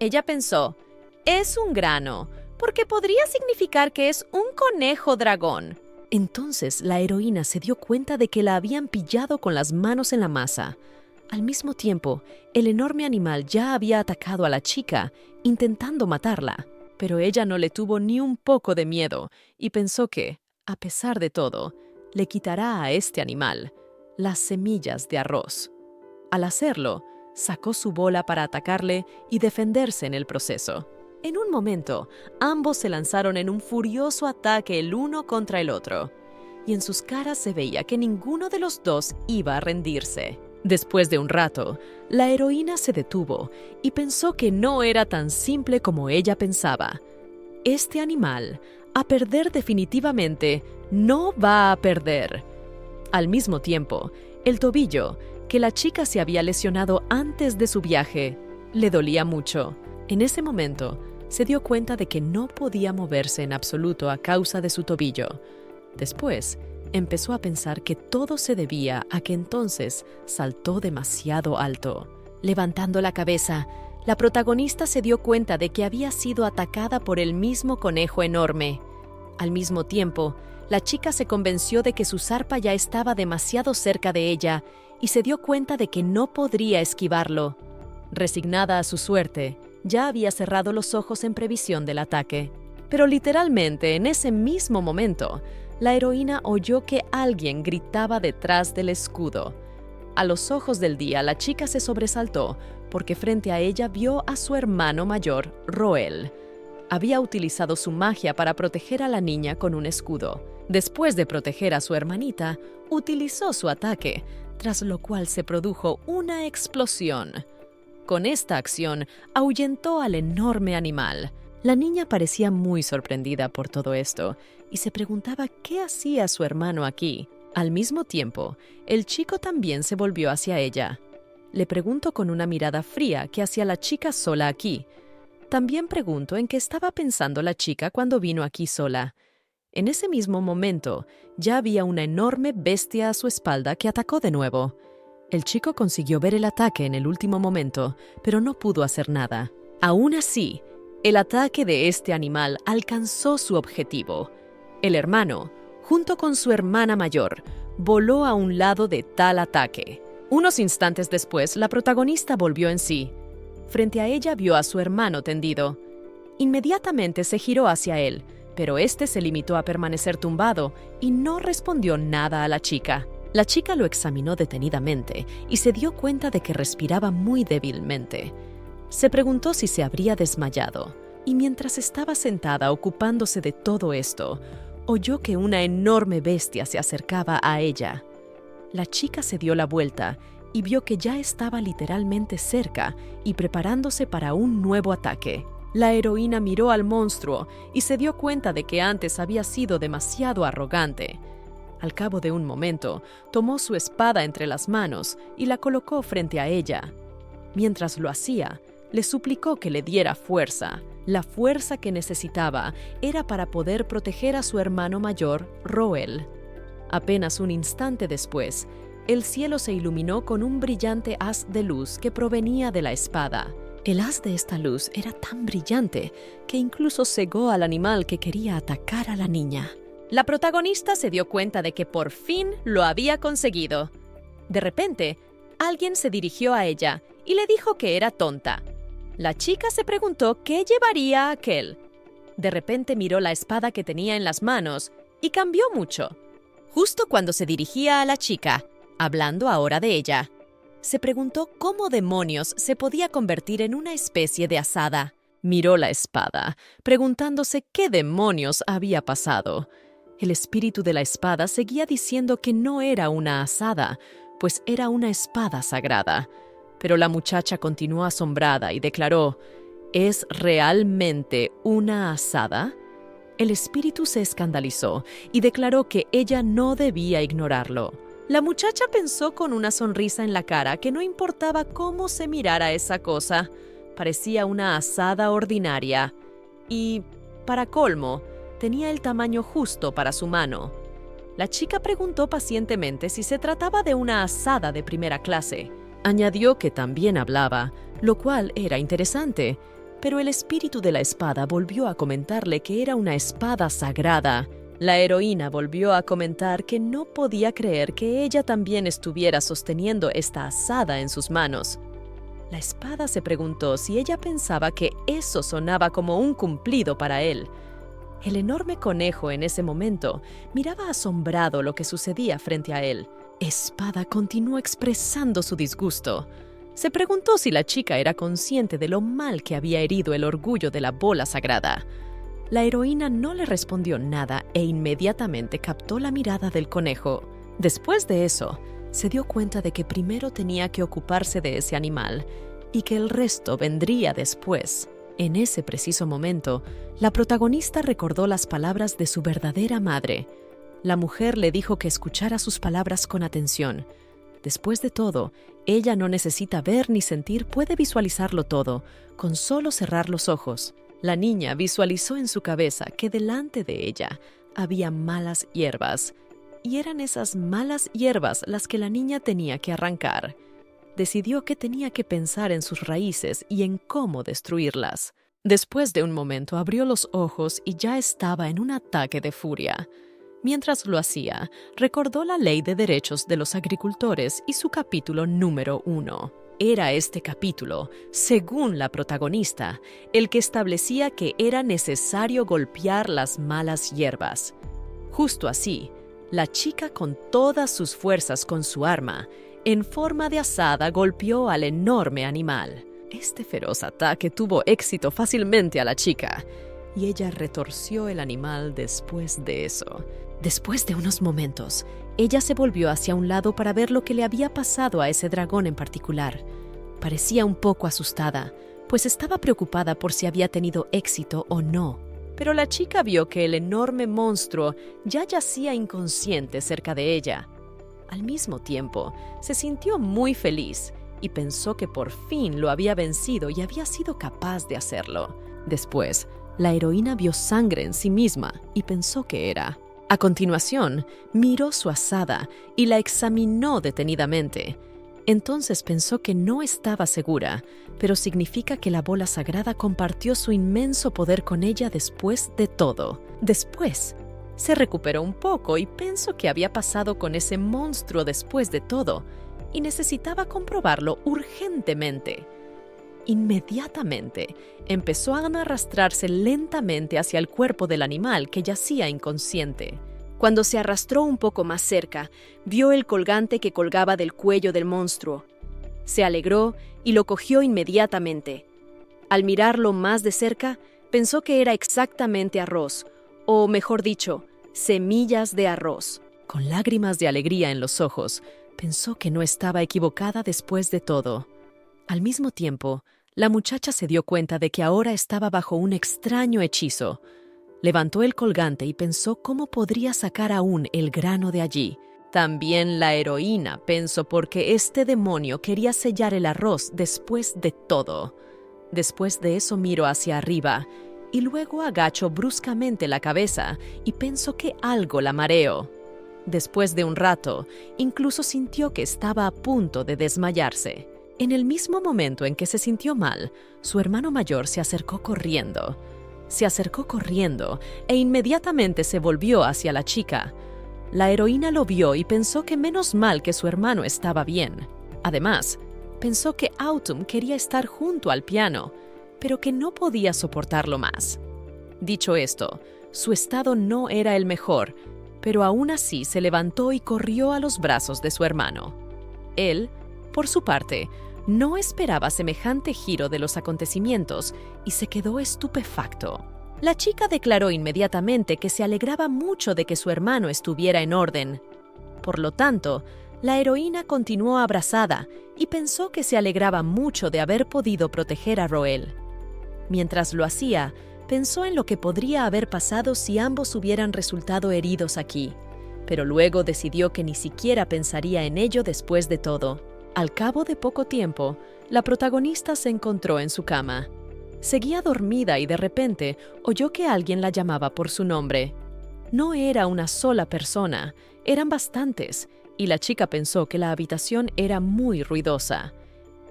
Ella pensó, es un grano, porque podría significar que es un conejo dragón. Entonces la heroína se dio cuenta de que la habían pillado con las manos en la masa. Al mismo tiempo, el enorme animal ya había atacado a la chica, intentando matarla. Pero ella no le tuvo ni un poco de miedo y pensó que, a pesar de todo, le quitará a este animal las semillas de arroz. Al hacerlo, sacó su bola para atacarle y defenderse en el proceso. En un momento, ambos se lanzaron en un furioso ataque el uno contra el otro, y en sus caras se veía que ninguno de los dos iba a rendirse. Después de un rato, la heroína se detuvo y pensó que no era tan simple como ella pensaba. Este animal, a perder definitivamente, no va a perder. Al mismo tiempo, el tobillo, que la chica se había lesionado antes de su viaje, le dolía mucho. En ese momento, se dio cuenta de que no podía moverse en absoluto a causa de su tobillo. Después, empezó a pensar que todo se debía a que entonces saltó demasiado alto. Levantando la cabeza, la protagonista se dio cuenta de que había sido atacada por el mismo conejo enorme. Al mismo tiempo, la chica se convenció de que su zarpa ya estaba demasiado cerca de ella y se dio cuenta de que no podría esquivarlo. Resignada a su suerte, Ya había cerrado los ojos en previsión del ataque. Pero literalmente, en ese mismo momento, la heroína oyó que alguien gritaba detrás del escudo. A los ojos del día, la chica se sobresaltó porque frente a ella vio a su hermano mayor, Roel. Había utilizado su magia para proteger a la niña con un escudo. Después de proteger a su hermanita, utilizó su ataque, tras lo cual se produjo una explosión. Con esta acción, ahuyentó al enorme animal. La niña parecía muy sorprendida por todo esto y se preguntaba qué hacía su hermano aquí. Al mismo tiempo, el chico también se volvió hacia ella. Le preguntó con una mirada fría qué hacía la chica sola aquí. También preguntó en qué estaba pensando la chica cuando vino aquí sola. En ese mismo momento, ya había una enorme bestia a su espalda que atacó de nuevo. El chico consiguió ver el ataque en el último momento, pero no pudo hacer nada. Aún así, el ataque de este animal alcanzó su objetivo. El hermano, junto con su hermana mayor, voló a un lado de tal ataque. Unos instantes después, la protagonista volvió en sí. Frente a ella vio a su hermano tendido. Inmediatamente se giró hacia él, pero este se limitó a permanecer tumbado y no respondió nada a la chica. La chica lo examinó detenidamente y se dio cuenta de que respiraba muy débilmente. Se preguntó si se habría desmayado, y mientras estaba sentada ocupándose de todo esto, oyó que una enorme bestia se acercaba a ella. La chica se dio la vuelta y vio que ya estaba literalmente cerca y preparándose para un nuevo ataque. La heroína miró al monstruo y se dio cuenta de que antes había sido demasiado arrogante. Al cabo de un momento, tomó su espada entre las manos y la colocó frente a ella. Mientras lo hacía, le suplicó que le diera fuerza. La fuerza que necesitaba era para poder proteger a su hermano mayor, Roel. Apenas un instante después, el cielo se iluminó con un brillante haz de luz que provenía de la espada. El haz de esta luz era tan brillante que incluso cegó al animal que quería atacar a la niña. La protagonista se dio cuenta de que por fin lo había conseguido. De repente, alguien se dirigió a ella y le dijo que era tonta. La chica se preguntó qué llevaría aquel. De repente miró la espada que tenía en las manos y cambió mucho. Justo cuando se dirigía a la chica, hablando ahora de ella, se preguntó cómo demonios se podía convertir en una especie de asada. Miró la espada, preguntándose qué demonios había pasado. El espíritu de la espada seguía diciendo que no era una asada, pues era una espada sagrada. Pero la muchacha continuó asombrada y declaró, ¿es realmente una asada? El espíritu se escandalizó y declaró que ella no debía ignorarlo. La muchacha pensó con una sonrisa en la cara que no importaba cómo se mirara esa cosa, parecía una asada ordinaria. Y, para colmo, tenía el tamaño justo para su mano. La chica preguntó pacientemente si se trataba de una asada de primera clase. Añadió que también hablaba, lo cual era interesante, pero el espíritu de la espada volvió a comentarle que era una espada sagrada. La heroína volvió a comentar que no podía creer que ella también estuviera sosteniendo esta asada en sus manos. La espada se preguntó si ella pensaba que eso sonaba como un cumplido para él. El enorme conejo en ese momento miraba asombrado lo que sucedía frente a él. Espada continuó expresando su disgusto. Se preguntó si la chica era consciente de lo mal que había herido el orgullo de la bola sagrada. La heroína no le respondió nada e inmediatamente captó la mirada del conejo. Después de eso, se dio cuenta de que primero tenía que ocuparse de ese animal y que el resto vendría después. En ese preciso momento, la protagonista recordó las palabras de su verdadera madre. La mujer le dijo que escuchara sus palabras con atención. Después de todo, ella no necesita ver ni sentir, puede visualizarlo todo, con solo cerrar los ojos. La niña visualizó en su cabeza que delante de ella había malas hierbas, y eran esas malas hierbas las que la niña tenía que arrancar. Decidió que tenía que pensar en sus raíces y en cómo destruirlas. Después de un momento abrió los ojos y ya estaba en un ataque de furia. Mientras lo hacía, recordó la Ley de Derechos de los Agricultores y su capítulo número 1. Era este capítulo, según la protagonista, el que establecía que era necesario golpear las malas hierbas. Justo así, la chica con todas sus fuerzas con su arma, en forma de azada, golpeó al enorme animal. Este feroz ataque tuvo éxito fácilmente a la chica, y ella retorció el animal después de eso. Después de unos momentos, ella se volvió hacia un lado para ver lo que le había pasado a ese dragón en particular. Parecía un poco asustada, pues estaba preocupada por si había tenido éxito o no. Pero la chica vio que el enorme monstruo ya yacía inconsciente cerca de ella. Al mismo tiempo, se sintió muy feliz y pensó que por fin lo había vencido y había sido capaz de hacerlo. Después, la heroína vio sangre en sí misma y pensó que era. A continuación, miró su azada y la examinó detenidamente. Entonces pensó que no estaba segura, pero significa que la bola sagrada compartió su inmenso poder con ella después de todo. Después, se recuperó un poco y pensó que había pasado con ese monstruo después de todo, y necesitaba comprobarlo urgentemente. Inmediatamente, empezó a arrastrarse lentamente hacia el cuerpo del animal que yacía inconsciente. Cuando se arrastró un poco más cerca, vio el colgante que colgaba del cuello del monstruo. Se alegró y lo cogió inmediatamente. Al mirarlo más de cerca, pensó que era exactamente arroz, o mejor dicho, semillas de arroz. Con lágrimas de alegría en los ojos, pensó que no estaba equivocada después de todo. Al mismo tiempo, la muchacha se dio cuenta de que ahora estaba bajo un extraño hechizo. Levantó el colgante y pensó cómo podría sacar aún el grano de allí. También la heroína pensó porque este demonio quería sellar el arroz después de todo. Después de eso miró hacia arriba y luego agachó bruscamente la cabeza y pensó que algo la mareó. Después de un rato, incluso sintió que estaba a punto de desmayarse. En el mismo momento en que se sintió mal, su hermano mayor se acercó corriendo. E inmediatamente se volvió hacia la chica. La heroína lo vio y pensó que menos mal que su hermano estaba bien. Además, pensó que Autumn quería estar junto al piano, pero que no podía soportarlo más. Dicho esto, su estado no era el mejor, pero aún así se levantó y corrió a los brazos de su hermano. Él, por su parte, no esperaba semejante giro de los acontecimientos y se quedó estupefacto. La chica declaró inmediatamente que se alegraba mucho de que su hermano estuviera en orden. Por lo tanto, la heroína continuó abrazada y pensó que se alegraba mucho de haber podido proteger a Roel. Mientras lo hacía, pensó en lo que podría haber pasado si ambos hubieran resultado heridos aquí, pero luego decidió que ni siquiera pensaría en ello después de todo. Al cabo de poco tiempo, la protagonista se encontró en su cama. Seguía dormida y de repente oyó que alguien la llamaba por su nombre. No era una sola persona, eran bastantes, y la chica pensó que la habitación era muy ruidosa.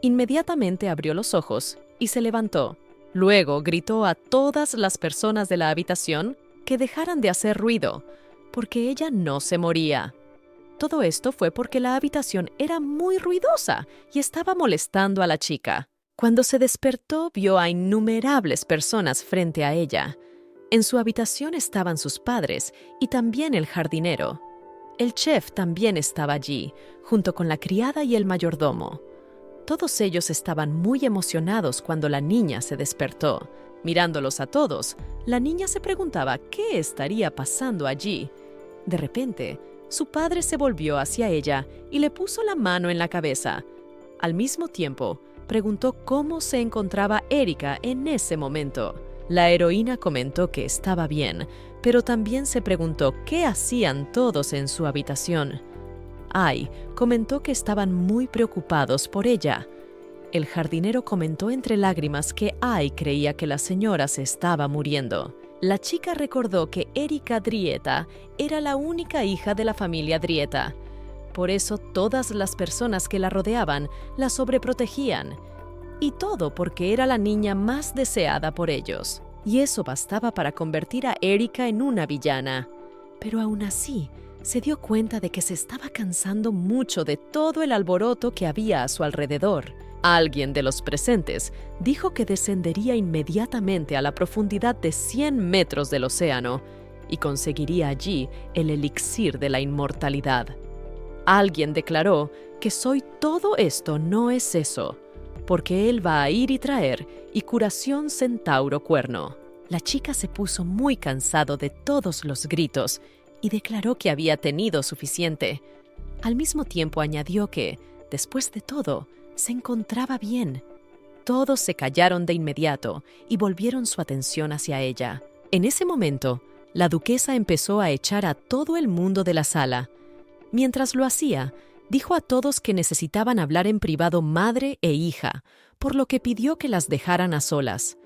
Inmediatamente abrió los ojos y se levantó. Luego gritó a todas las personas de la habitación que dejaran de hacer ruido, porque ella no se moría. Todo esto fue porque la habitación era muy ruidosa y estaba molestando a la chica. Cuando se despertó, vio a innumerables personas frente a ella. En su habitación estaban sus padres y también el jardinero. El chef también estaba allí, junto con la criada y el mayordomo. Todos ellos estaban muy emocionados cuando la niña se despertó. Mirándolos a todos, la niña se preguntaba qué estaría pasando allí. De repente, su padre se volvió hacia ella y le puso la mano en la cabeza. Al mismo tiempo, preguntó cómo se encontraba Erika en ese momento. La heroína comentó que estaba bien, pero también se preguntó qué hacían todos en su habitación. Ai comentó que estaban muy preocupados por ella. El jardinero comentó entre lágrimas que Ai creía que la señora se estaba muriendo. La chica recordó que Erika Drieta era la única hija de la familia Drieta. Por eso todas las personas que la rodeaban la sobreprotegían. Y todo porque era la niña más deseada por ellos. Y eso bastaba para convertir a Erika en una villana. Pero aún así, se dio cuenta de que se estaba cansando mucho de todo el alboroto que había a su alrededor. Alguien de los presentes dijo que descendería inmediatamente a la profundidad de 100 metros del océano y conseguiría allí el elixir de la inmortalidad. Alguien declaró que soy todo esto no es eso, porque él va a ir y traer y curación centauro cuerno. La chica se puso muy cansado de todos los gritos y declaró que había tenido suficiente. Al mismo tiempo añadió que, después de todo, se encontraba bien. Todos se callaron de inmediato y volvieron su atención hacia ella. En ese momento, la duquesa empezó a echar a todo el mundo de la sala. Mientras lo hacía, dijo a todos que necesitaban hablar en privado madre e hija, por lo que pidió que las dejaran a solas.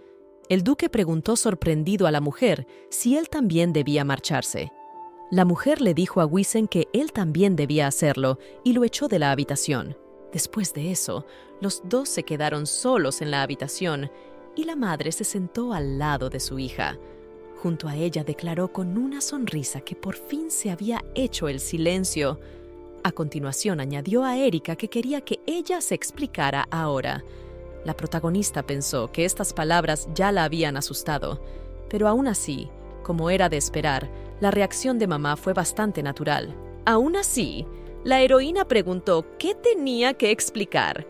El duque preguntó sorprendido a la mujer si él también debía marcharse. La mujer le dijo a Wisen que él también debía hacerlo y lo echó de la habitación. Después de eso, los dos se quedaron solos en la habitación y la madre se sentó al lado de su hija. Junto a ella declaró con una sonrisa que por fin se había hecho el silencio. A continuación añadió a Erika que quería que ella se explicara ahora. La protagonista pensó que estas palabras ya la habían asustado, pero aún así, como era de esperar, la reacción de mamá fue bastante natural. Aún así, la heroína preguntó qué tenía que explicar.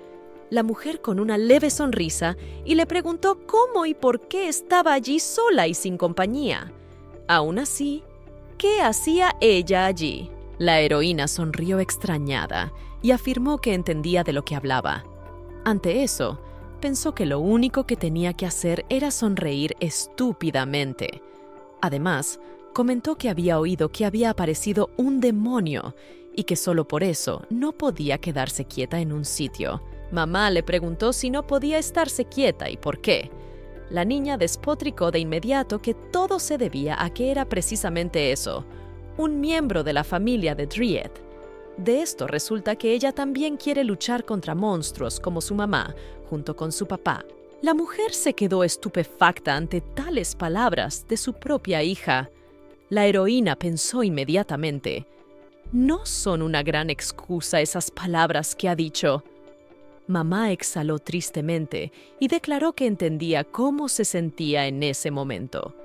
La mujer con una leve sonrisa y le preguntó cómo y por qué estaba allí sola y sin compañía. Aún así, ¿qué hacía ella allí? La heroína sonrió extrañada y afirmó que entendía de lo que hablaba. Ante eso, pensó que lo único que tenía que hacer era sonreír estúpidamente. Además, comentó que había oído que había aparecido un demonio y que solo por eso no podía quedarse quieta en un sitio. Mamá le preguntó si no podía estarse quieta y por qué. La niña despotricó de inmediato que todo se debía a que era precisamente eso, un miembro de la familia de Dryad. De esto resulta que ella también quiere luchar contra monstruos como su mamá, junto con su papá. La mujer se quedó estupefacta ante tales palabras de su propia hija. La heroína pensó inmediatamente: no son una gran excusa esas palabras que ha dicho. Mamá exhaló tristemente y declaró que entendía cómo se sentía en ese momento.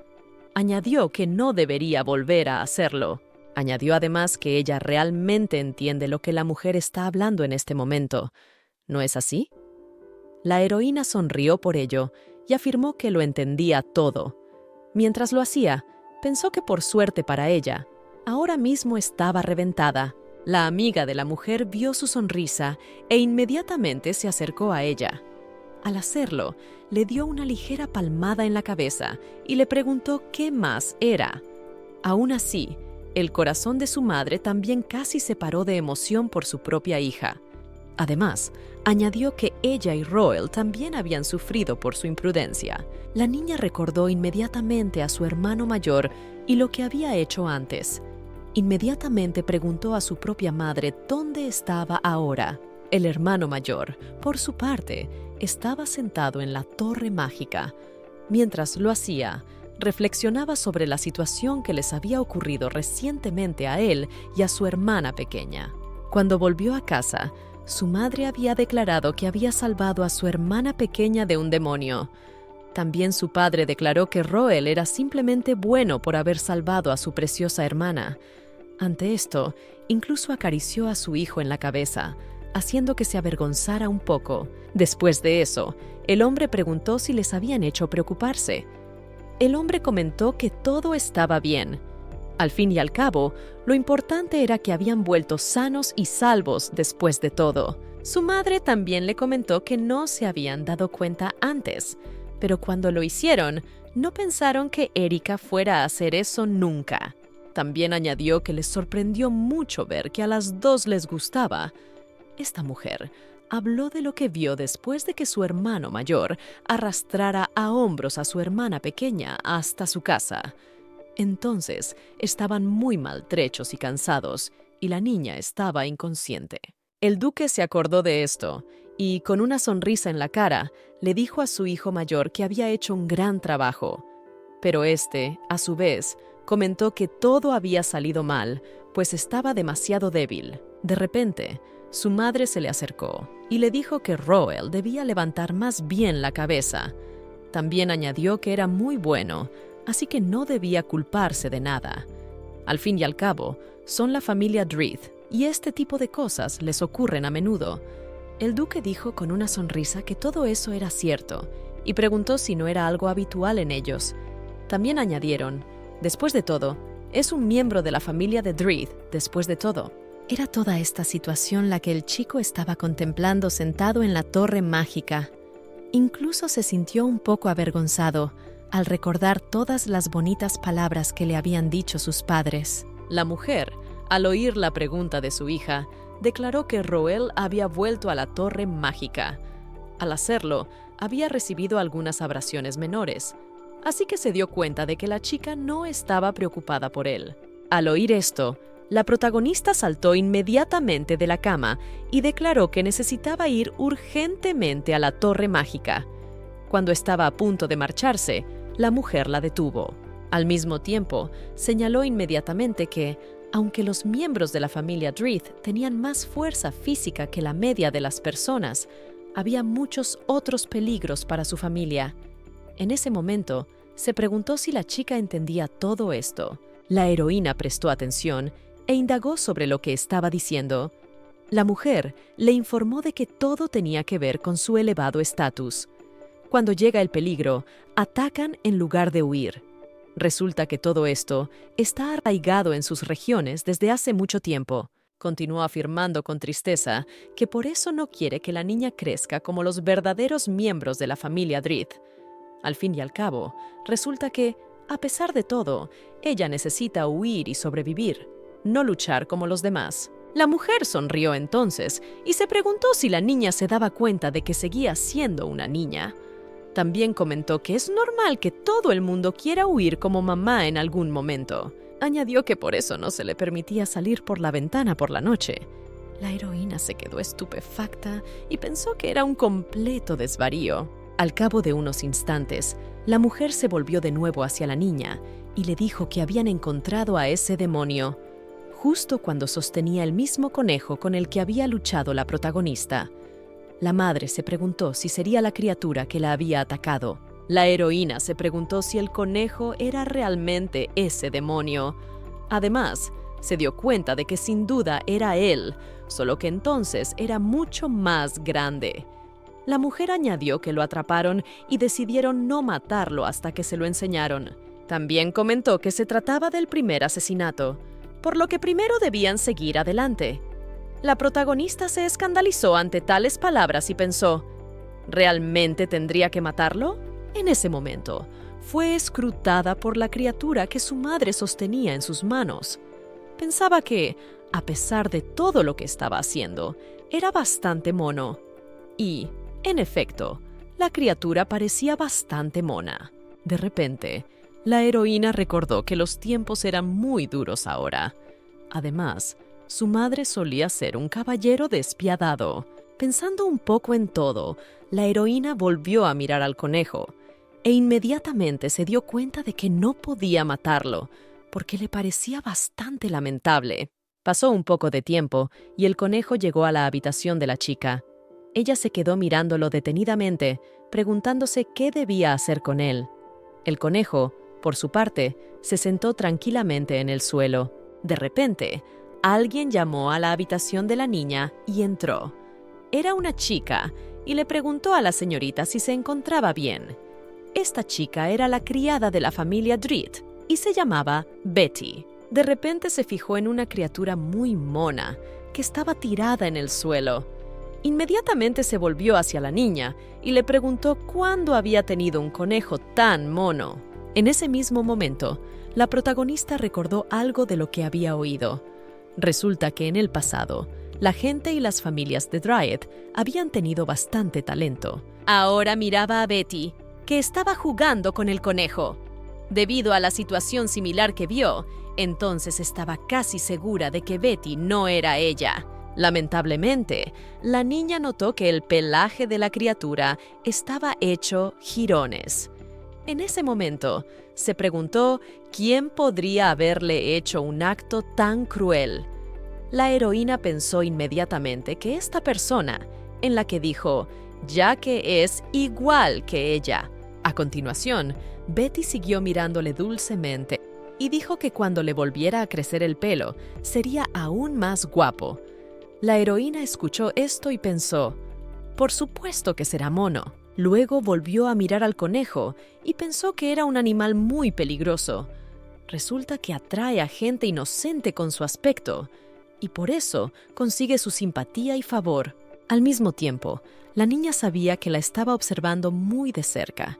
Añadió que no debería volver a hacerlo. Añadió además que ella realmente entiende lo que la mujer está hablando en este momento. ¿No es así? La heroína sonrió por ello y afirmó que lo entendía todo. Mientras lo hacía, pensó que por suerte para ella, ahora mismo estaba reventada. La amiga de la mujer vio su sonrisa e inmediatamente se acercó a ella. Al hacerlo, le dio una ligera palmada en la cabeza y le preguntó qué más era. Aún así, el corazón de su madre también casi se paró de emoción por su propia hija. Además, añadió que ella y Roel también habían sufrido por su imprudencia. La niña recordó inmediatamente a su hermano mayor y lo que había hecho antes. Inmediatamente preguntó a su propia madre dónde estaba ahora. El hermano mayor, por su parte, estaba sentado en la torre mágica. Mientras lo hacía, reflexionaba sobre la situación que les había ocurrido recientemente a él y a su hermana pequeña. Cuando volvió a casa, su madre había declarado que había salvado a su hermana pequeña de un demonio. También su padre declaró que Roel era simplemente bueno por haber salvado a su preciosa hermana. Ante esto, incluso acarició a su hijo en la cabeza, haciendo que se avergonzara un poco. Después de eso, el hombre preguntó si les habían hecho preocuparse. El hombre comentó que todo estaba bien. Al fin y al cabo, lo importante era que habían vuelto sanos y salvos después de todo. Su madre también le comentó que no se habían dado cuenta antes, pero cuando lo hicieron, no pensaron que Erika fuera a hacer eso nunca. También añadió que les sorprendió mucho ver que a las dos les gustaba. Esta mujer habló de lo que vio después de que su hermano mayor arrastrara a hombros a su hermana pequeña hasta su casa. Entonces, estaban muy maltrechos y cansados, y la niña estaba inconsciente. El duque se acordó de esto, y con una sonrisa en la cara, le dijo a su hijo mayor que había hecho un gran trabajo. Pero este, a su vez, comentó que todo había salido mal, pues estaba demasiado débil. De repente, Su madre se le acercó y le dijo que Roel debía levantar más bien la cabeza. También añadió que era muy bueno, así que no debía culparse de nada. Al fin y al cabo, son la familia Dreeth, y este tipo de cosas les ocurren a menudo. El duque dijo con una sonrisa que todo eso era cierto, y preguntó si no era algo habitual en ellos. También añadieron, después de todo, es un miembro de la familia de Dreeth, después de todo. Era toda esta situación la que el chico estaba contemplando sentado en la torre mágica. Incluso se sintió un poco avergonzado al recordar todas las bonitas palabras que le habían dicho sus padres. La mujer, al oír la pregunta de su hija, declaró que Roel había vuelto a la torre mágica. Al hacerlo, había recibido algunas abrasiones menores, así que se dio cuenta de que la chica no estaba preocupada por él. Al oír esto, la protagonista saltó inmediatamente de la cama y declaró que necesitaba ir urgentemente a la torre mágica. Cuando estaba a punto de marcharse, la mujer la detuvo. Al mismo tiempo, señaló inmediatamente que, aunque los miembros de la familia Dreeth tenían más fuerza física que la media de las personas, había muchos otros peligros para su familia. En ese momento, se preguntó si la chica entendía todo esto. La heroína prestó atención e indagó sobre lo que estaba diciendo. La mujer le informó de que todo tenía que ver con su elevado estatus. Cuando llega el peligro, atacan en lugar de huir. Resulta que todo esto está arraigado en sus regiones desde hace mucho tiempo. Continuó afirmando con tristeza que por eso no quiere que la niña crezca como los verdaderos miembros de la familia Dreeth. Al fin y al cabo, resulta que, a pesar de todo, ella necesita huir y sobrevivir, no luchar como los demás. La mujer sonrió entonces y se preguntó si la niña se daba cuenta de que seguía siendo una niña. También comentó que es normal que todo el mundo quiera huir como mamá en algún momento. Añadió que por eso no se le permitía salir por la ventana por la noche. La heroína se quedó estupefacta y pensó que era un completo desvarío. Al cabo de unos instantes, la mujer se volvió de nuevo hacia la niña y le dijo que habían encontrado a ese demonio, justo cuando sostenía el mismo conejo con el que había luchado la protagonista. La madre se preguntó si sería la criatura que la había atacado. La heroína se preguntó si el conejo era realmente ese demonio. Además, se dio cuenta de que sin duda era él, solo que entonces era mucho más grande. La mujer añadió que lo atraparon y decidieron no matarlo hasta que se lo enseñaron. También comentó que se trataba del primer asesinato, por lo que primero debían seguir adelante. La protagonista se escandalizó ante tales palabras y pensó, ¿realmente tendría que matarlo? En ese momento, fue escrutada por la criatura que su madre sostenía en sus manos. Pensaba que, a pesar de todo lo que estaba haciendo, era bastante mono. Y, en efecto, la criatura parecía bastante mona. De repente, la heroína recordó que los tiempos eran muy duros ahora. Además, su madre solía ser un caballero despiadado. Pensando un poco en todo, la heroína volvió a mirar al conejo e inmediatamente se dio cuenta de que no podía matarlo, porque le parecía bastante lamentable. Pasó un poco de tiempo y el conejo llegó a la habitación de la chica. Ella se quedó mirándolo detenidamente, preguntándose qué debía hacer con él. El conejo, por su parte, se sentó tranquilamente en el suelo. De repente, alguien llamó a la habitación de la niña y entró. Era una chica y le preguntó a la señorita si se encontraba bien. Esta chica era la criada de la familia Dreeth y se llamaba Betty. De repente se fijó en una criatura muy mona que estaba tirada en el suelo. Inmediatamente se volvió hacia la niña y le preguntó cuándo había tenido un conejo tan mono. En ese mismo momento, la protagonista recordó algo de lo que había oído. Resulta que en el pasado, la gente y las familias de Dreeth habían tenido bastante talento. Ahora miraba a Betty, que estaba jugando con el conejo. Debido a la situación similar que vio, entonces estaba casi segura de que Betty no era ella. Lamentablemente, la niña notó que el pelaje de la criatura estaba hecho jirones. En ese momento, se preguntó quién podría haberle hecho un acto tan cruel. La heroína pensó inmediatamente que esta persona, en la que dijo, ya que es igual que ella. A continuación, Betty siguió mirándole dulcemente y dijo que cuando le volviera a crecer el pelo, sería aún más guapo. La heroína escuchó esto y pensó, por supuesto que será mono. Luego volvió a mirar al conejo y pensó que era un animal muy peligroso. Resulta que atrae a gente inocente con su aspecto, y por eso consigue su simpatía y favor. Al mismo tiempo, la niña sabía que la estaba observando muy de cerca.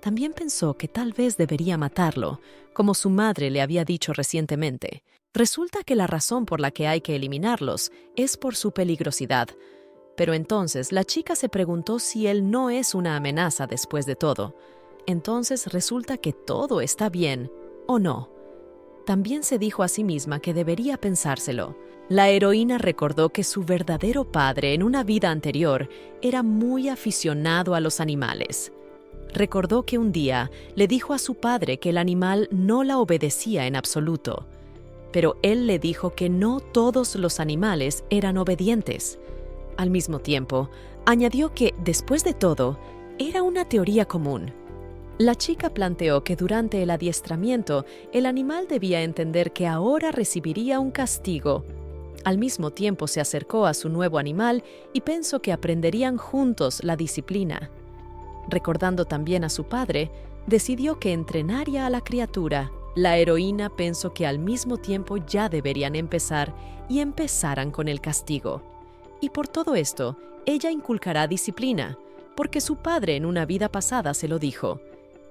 También pensó que tal vez debería matarlo, como su madre le había dicho recientemente. Resulta que la razón por la que hay que eliminarlos es por su peligrosidad. Pero entonces la chica se preguntó si él no es una amenaza después de todo. Entonces resulta que todo está bien, ¿o no? También se dijo a sí misma que debería pensárselo. La heroína recordó que su verdadero padre en una vida anterior era muy aficionado a los animales. Recordó que un día le dijo a su padre que el animal no la obedecía en absoluto. Pero él le dijo que no todos los animales eran obedientes. Al mismo tiempo, añadió que, después de todo, era una teoría común. La chica planteó que durante el adiestramiento, el animal debía entender que ahora recibiría un castigo. Al mismo tiempo se acercó a su nuevo animal y pensó que aprenderían juntos la disciplina. Recordando también a su padre, decidió que entrenaría a la criatura. La heroína pensó que al mismo tiempo ya deberían empezar y empezaran con el castigo. Y por todo esto, ella inculcará disciplina, porque su padre en una vida pasada se lo dijo.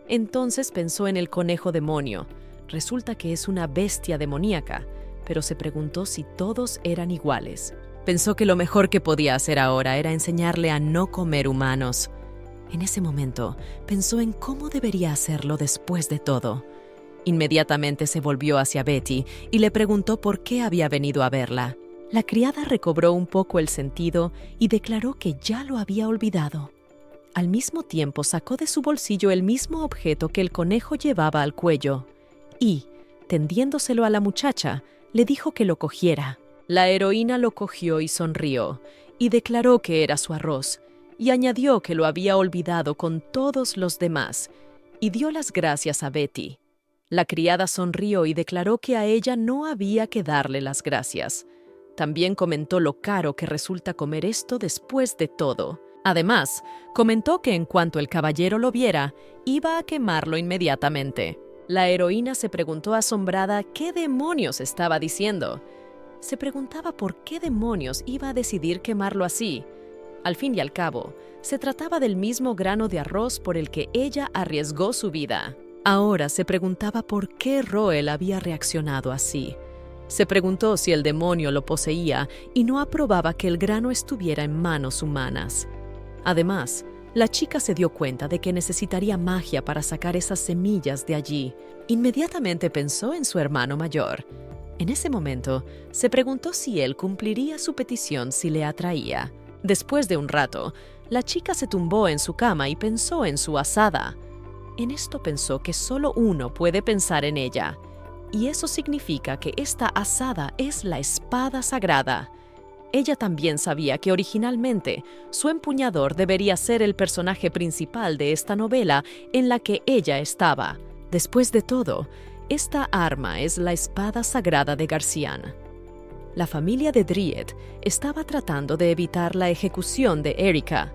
Entonces pensó en el conejo demonio. Resulta que es una bestia demoníaca, pero se preguntó si todos eran iguales. Pensó que lo mejor que podía hacer ahora era enseñarle a no comer humanos. En ese momento, pensó en cómo debería hacerlo después de todo. Inmediatamente se volvió hacia Betty y le preguntó por qué había venido a verla. La criada recobró un poco el sentido y declaró que ya lo había olvidado. Al mismo tiempo sacó de su bolsillo el mismo objeto que el conejo llevaba al cuello y, tendiéndoselo a la muchacha, le dijo que lo cogiera. La heroína lo cogió y sonrió, y declaró que era su arroz, y añadió que lo había olvidado con todos los demás, y dio las gracias a Betty. La criada sonrió y declaró que a ella no había que darle las gracias. También comentó lo caro que resulta comer esto después de todo. Además, comentó que en cuanto el caballero lo viera, iba a quemarlo inmediatamente. La heroína se preguntó asombrada qué demonios estaba diciendo. Se preguntaba por qué demonios iba a decidir quemarlo así. Al fin y al cabo, se trataba del mismo grano de arroz por el que ella arriesgó su vida. Ahora se preguntaba por qué Roel había reaccionado así. Se preguntó si el demonio lo poseía y no aprobaba que el grano estuviera en manos humanas. Además, la chica se dio cuenta de que necesitaría magia para sacar esas semillas de allí. Inmediatamente pensó en su hermano mayor. En ese momento, se preguntó si él cumpliría su petición si le atraía. Después de un rato, la chica se tumbó en su cama y pensó en su asada. En esto pensó que solo uno puede pensar en ella. Y eso significa que esta asada es la espada sagrada. Ella también sabía que originalmente su empuñador debería ser el personaje principal de esta novela en la que ella estaba. Después de todo, esta arma es la espada sagrada de Garcián. La familia de Dried estaba tratando de evitar la ejecución de Erika,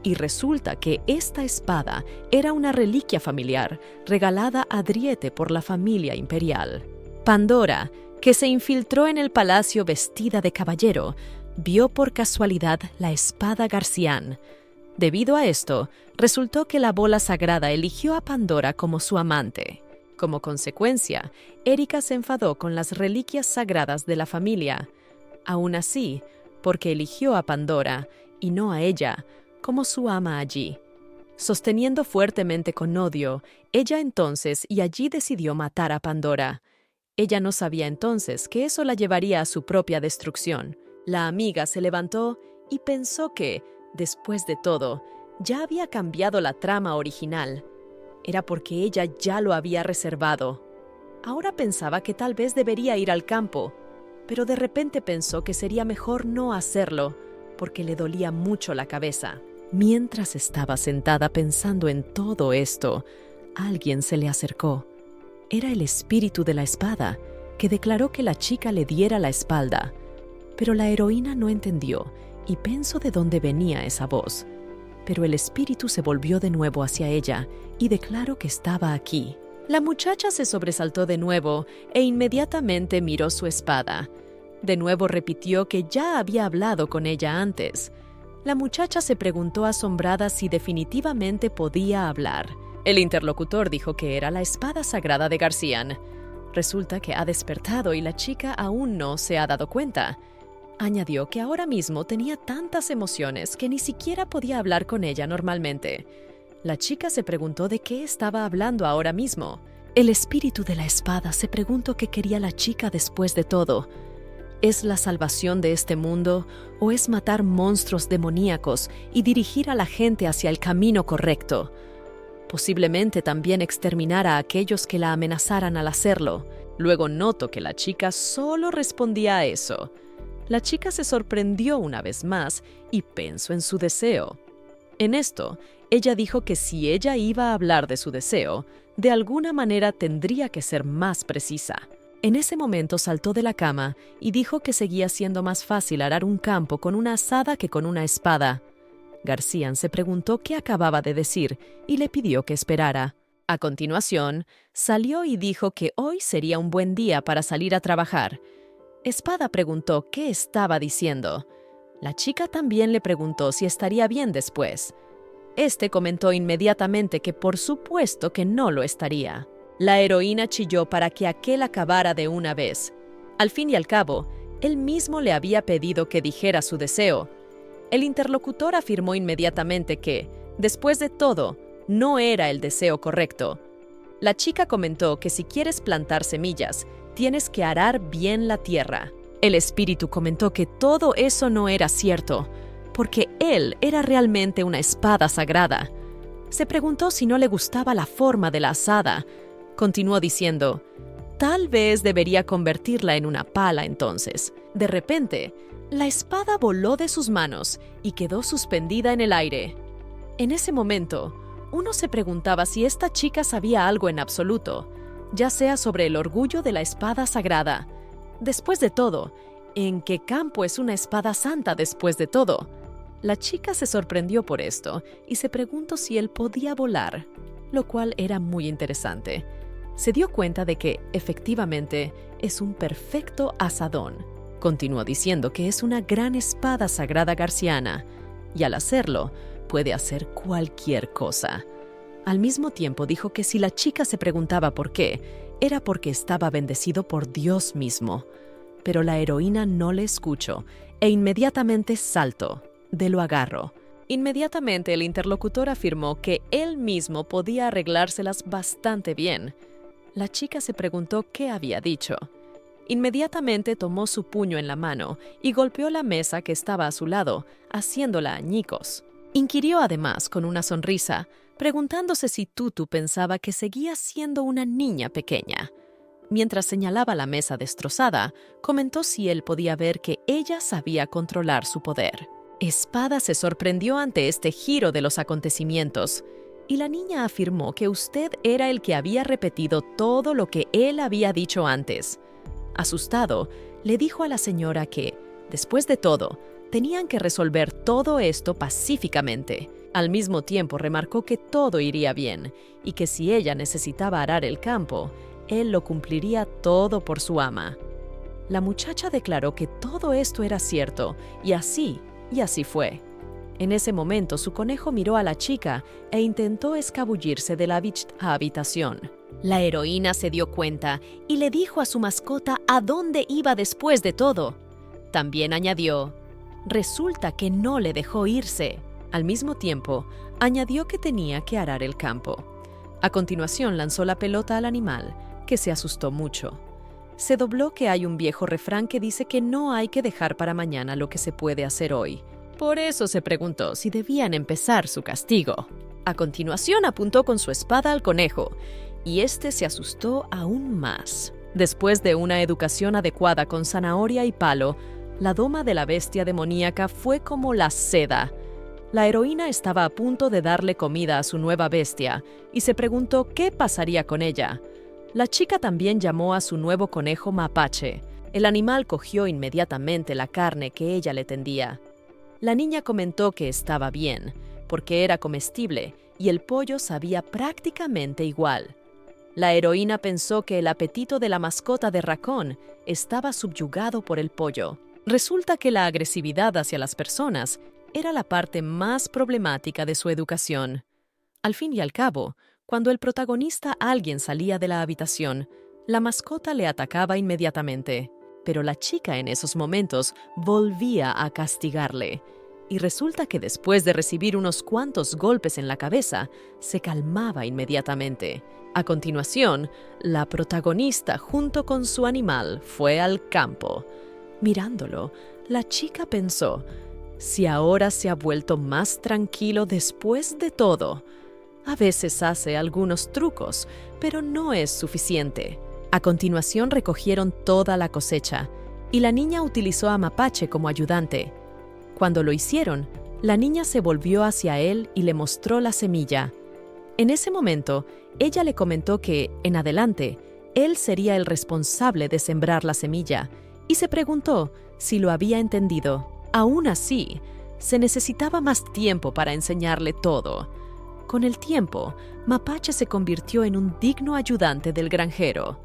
y resulta que esta espada era una reliquia familiar regalada a Driete por la familia imperial. Pandora, que se infiltró en el palacio vestida de caballero, vio por casualidad la espada Garcián. Debido a esto, resultó que la bola sagrada eligió a Pandora como su amante. Como consecuencia, Erika se enfadó con las reliquias sagradas de la familia. Aún así, porque eligió a Pandora, y no a ella, como su ama allí. Sosteniendo fuertemente con odio, ella entonces y allí decidió matar a Pandora. Ella no sabía entonces que eso la llevaría a su propia destrucción. La amiga se levantó y pensó que, después de todo, ya había cambiado la trama original. Era porque ella ya lo había reservado. Ahora pensaba que tal vez debería ir al campo. pero de repente pensó que sería mejor no hacerlo porque le dolía mucho la cabeza. Mientras estaba sentada pensando en todo esto, alguien se le acercó. Era el espíritu de la espada, que declaró que la chica le diera la espalda. Pero la heroína no entendió y pensó de dónde venía esa voz. Pero el espíritu se volvió de nuevo hacia ella y declaró que estaba aquí. La muchacha se sobresaltó de nuevo e inmediatamente miró su espada. De nuevo repitió que ya había hablado con ella antes. La muchacha se preguntó asombrada si definitivamente podía hablar. El interlocutor dijo que era la espada sagrada de Garcian. Resulta que ha despertado y la chica aún no se ha dado cuenta. Añadió que ahora mismo tenía tantas emociones que ni siquiera podía hablar con ella normalmente. La chica se preguntó de qué estaba hablando ahora mismo. El espíritu de la espada se preguntó qué quería la chica después de todo. ¿Es la salvación de este mundo o es matar monstruos demoníacos y dirigir a la gente hacia el camino correcto? Posiblemente también exterminar a aquellos que la amenazaran al hacerlo. Luego notó que la chica solo respondía a eso. La chica se sorprendió una vez más y pensó en su deseo. En esto, ella dijo que si ella iba a hablar de su deseo, de alguna manera tendría que ser más precisa. En ese momento saltó de la cama y dijo que seguía siendo más fácil arar un campo con una azada que con una espada. Garcian se preguntó qué acababa de decir y le pidió que esperara. A continuación, salió y dijo que hoy sería un buen día para salir a trabajar. Espada preguntó qué estaba diciendo. La chica también le preguntó si estaría bien después. Este comentó inmediatamente que por supuesto que no lo estaría. La heroína chilló para que aquel acabara de una vez. Al fin y al cabo, él mismo le había pedido que dijera su deseo. El interlocutor afirmó inmediatamente que, después de todo, no era el deseo correcto. La chica comentó que si quieres plantar semillas, tienes que arar bien la tierra. El espíritu comentó que todo eso no era cierto, porque él era realmente una espada sagrada. Se preguntó si no le gustaba la forma de la azada. Continuó diciendo, tal vez debería convertirla en una pala entonces. De repente, la espada voló de sus manos y quedó suspendida en el aire. En ese momento, uno se preguntaba si esta chica sabía algo en absoluto, ya sea sobre el orgullo de la espada sagrada. Después de todo, ¿en qué campo es una espada santa después de todo? La chica se sorprendió por esto y se preguntó si él podía volar, lo cual era muy interesante. Se dio cuenta de que, efectivamente, es un perfecto azadón. Continuó diciendo que es una gran espada sagrada garciana, y al hacerlo, puede hacer cualquier cosa. Al mismo tiempo dijo que si la chica se preguntaba por qué, era porque estaba bendecido por Dios mismo. Pero la heroína no le escuchó e inmediatamente saltó. De lo agarró. Inmediatamente el interlocutor afirmó que él mismo podía arreglárselas bastante bien. La chica se preguntó qué había dicho. Inmediatamente tomó su puño en la mano y golpeó la mesa que estaba a su lado, haciéndola añicos. Inquirió además con una sonrisa, preguntándose si Tutu pensaba que seguía siendo una niña pequeña. Mientras señalaba la mesa destrozada, comentó si él podía ver que ella sabía controlar su poder. Espada se sorprendió ante este giro de los acontecimientos, y la niña afirmó que usted era el que había repetido todo lo que él había dicho antes. Asustado, le dijo a la señora que, después de todo, tenían que resolver todo esto pacíficamente. Al mismo tiempo remarcó que todo iría bien, y que si ella necesitaba arar el campo, él lo cumpliría todo por su ama. La muchacha declaró que todo esto era cierto, y así fue. En ese momento su conejo miró a la chica e intentó escabullirse de la habitación. La heroína se dio cuenta y le dijo a su mascota a dónde iba después de todo. También añadió, resulta que no le dejó irse. Al mismo tiempo, añadió que tenía que arar el campo. A continuación lanzó la pelota al animal, que se asustó mucho. Se dobló que hay un viejo refrán que dice que no hay que dejar para mañana lo que se puede hacer hoy. Por eso se preguntó si debían empezar su castigo. A continuación apuntó con su espada al conejo, y este se asustó aún más. Después de una educación adecuada con zanahoria y palo, la doma de la bestia demoníaca fue como la seda. La heroína estaba a punto de darle comida a su nueva bestia y se preguntó qué pasaría con ella. La chica también llamó a su nuevo conejo mapache. El animal cogió inmediatamente la carne que ella le tendía. La niña comentó que estaba bien, porque era comestible y el pollo sabía prácticamente igual. La heroína pensó que el apetito de la mascota de Raccoon estaba subyugado por el pollo. Resulta que la agresividad hacia las personas era la parte más problemática de su educación. Al fin y al cabo, cuando el protagonista alguien salía de la habitación, la mascota le atacaba inmediatamente, pero la chica en esos momentos volvía a castigarle. Y resulta que después de recibir unos cuantos golpes en la cabeza, se calmaba inmediatamente. A continuación, la protagonista junto con su animal fue al campo. Mirándolo, la chica pensó, si ahora se ha vuelto más tranquilo después de todo. A veces hace algunos trucos, pero no es suficiente. A continuación recogieron toda la cosecha, y la niña utilizó a Mapache como ayudante. Cuando lo hicieron, la niña se volvió hacia él y le mostró la semilla. En ese momento, ella le comentó que, en adelante, él sería el responsable de sembrar la semilla, y se preguntó si lo había entendido. Aún así, se necesitaba más tiempo para enseñarle todo. Con el tiempo, Mapache se convirtió en un digno ayudante del granjero.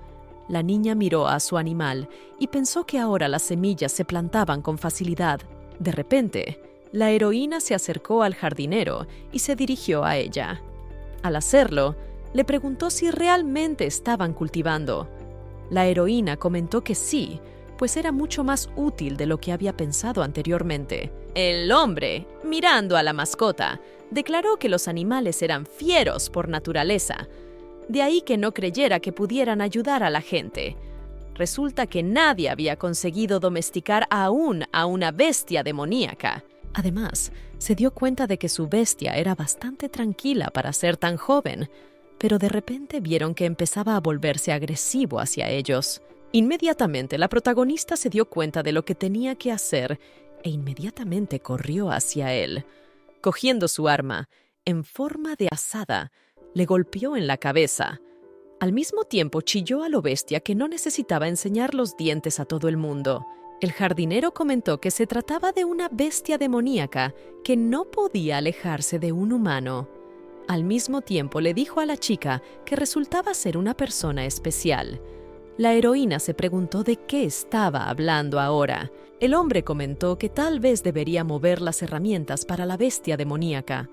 La niña miró a su animal y pensó que ahora las semillas se plantaban con facilidad. De repente, la heroína se acercó al jardinero y se dirigió a ella. Al hacerlo, le preguntó si realmente estaban cultivando. La heroína comentó que sí, pues era mucho más útil de lo que había pensado anteriormente. El hombre, mirando a la mascota, declaró que los animales eran fieros por naturaleza, de ahí que no creyera que pudieran ayudar a la gente. Resulta que nadie había conseguido domesticar aún a una bestia demoníaca. Además, se dio cuenta de que su bestia era bastante tranquila para ser tan joven, pero de repente vieron que empezaba a volverse agresivo hacia ellos. Inmediatamente la protagonista se dio cuenta de lo que tenía que hacer e inmediatamente corrió hacia él. Cogiendo su arma, en forma de azada, le golpeó en la cabeza. Al mismo tiempo chilló a lo bestia que no necesitaba enseñar los dientes a todo el mundo. El jardinero comentó que se trataba de una bestia demoníaca que no podía alejarse de un humano. Al mismo tiempo le dijo a la chica que resultaba ser una persona especial. La heroína se preguntó de qué estaba hablando ahora. El hombre comentó que tal vez debería mover las herramientas para la bestia demoníaca.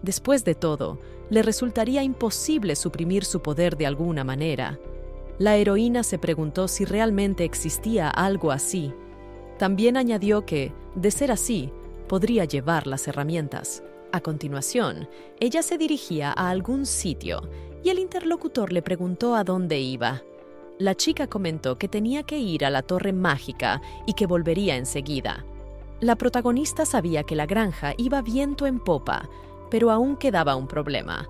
Después de todo, le resultaría imposible suprimir su poder de alguna manera. La heroína se preguntó si realmente existía algo así. También añadió que, de ser así, podría llevar las herramientas. A continuación, ella se dirigía a algún sitio y el interlocutor le preguntó a dónde iba. La chica comentó que tenía que ir a la Torre Mágica y que volvería enseguida. La protagonista sabía que la granja iba viento en popa, pero aún quedaba un problema.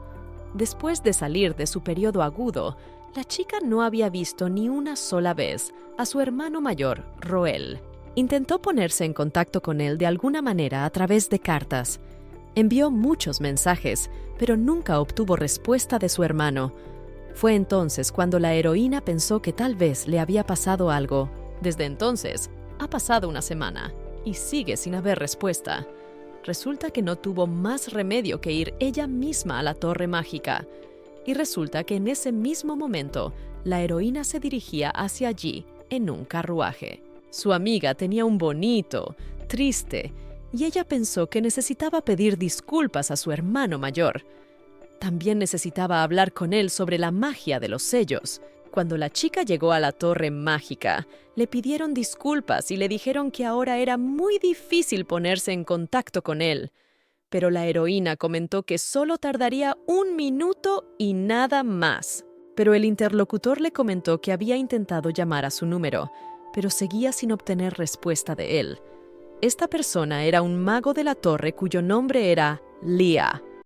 Después de salir de su periodo agudo, la chica no había visto ni una sola vez a su hermano mayor, Roel. Intentó ponerse en contacto con él de alguna manera a través de cartas. Envió muchos mensajes, pero nunca obtuvo respuesta de su hermano. Fue entonces cuando la heroína pensó que tal vez le había pasado algo. Desde entonces, ha pasado una semana y sigue sin haber respuesta. Resulta que no tuvo más remedio que ir ella misma a la Torre Mágica. Y resulta que en ese mismo momento, la heroína se dirigía hacia allí en un carruaje. Su amiga tenía un bonito, triste, y ella pensó que necesitaba pedir disculpas a su hermano mayor. También necesitaba hablar con él sobre la magia de los sellos. Cuando la chica llegó a la Torre Mágica, le pidieron disculpas y le dijeron que ahora era muy difícil ponerse en contacto con él. Pero la heroína comentó que solo tardaría 1 minuto y nada más. Pero el interlocutor le comentó que había intentado llamar a su número, pero seguía sin obtener respuesta de él. Esta persona era un mago de la torre cuyo nombre era Lea.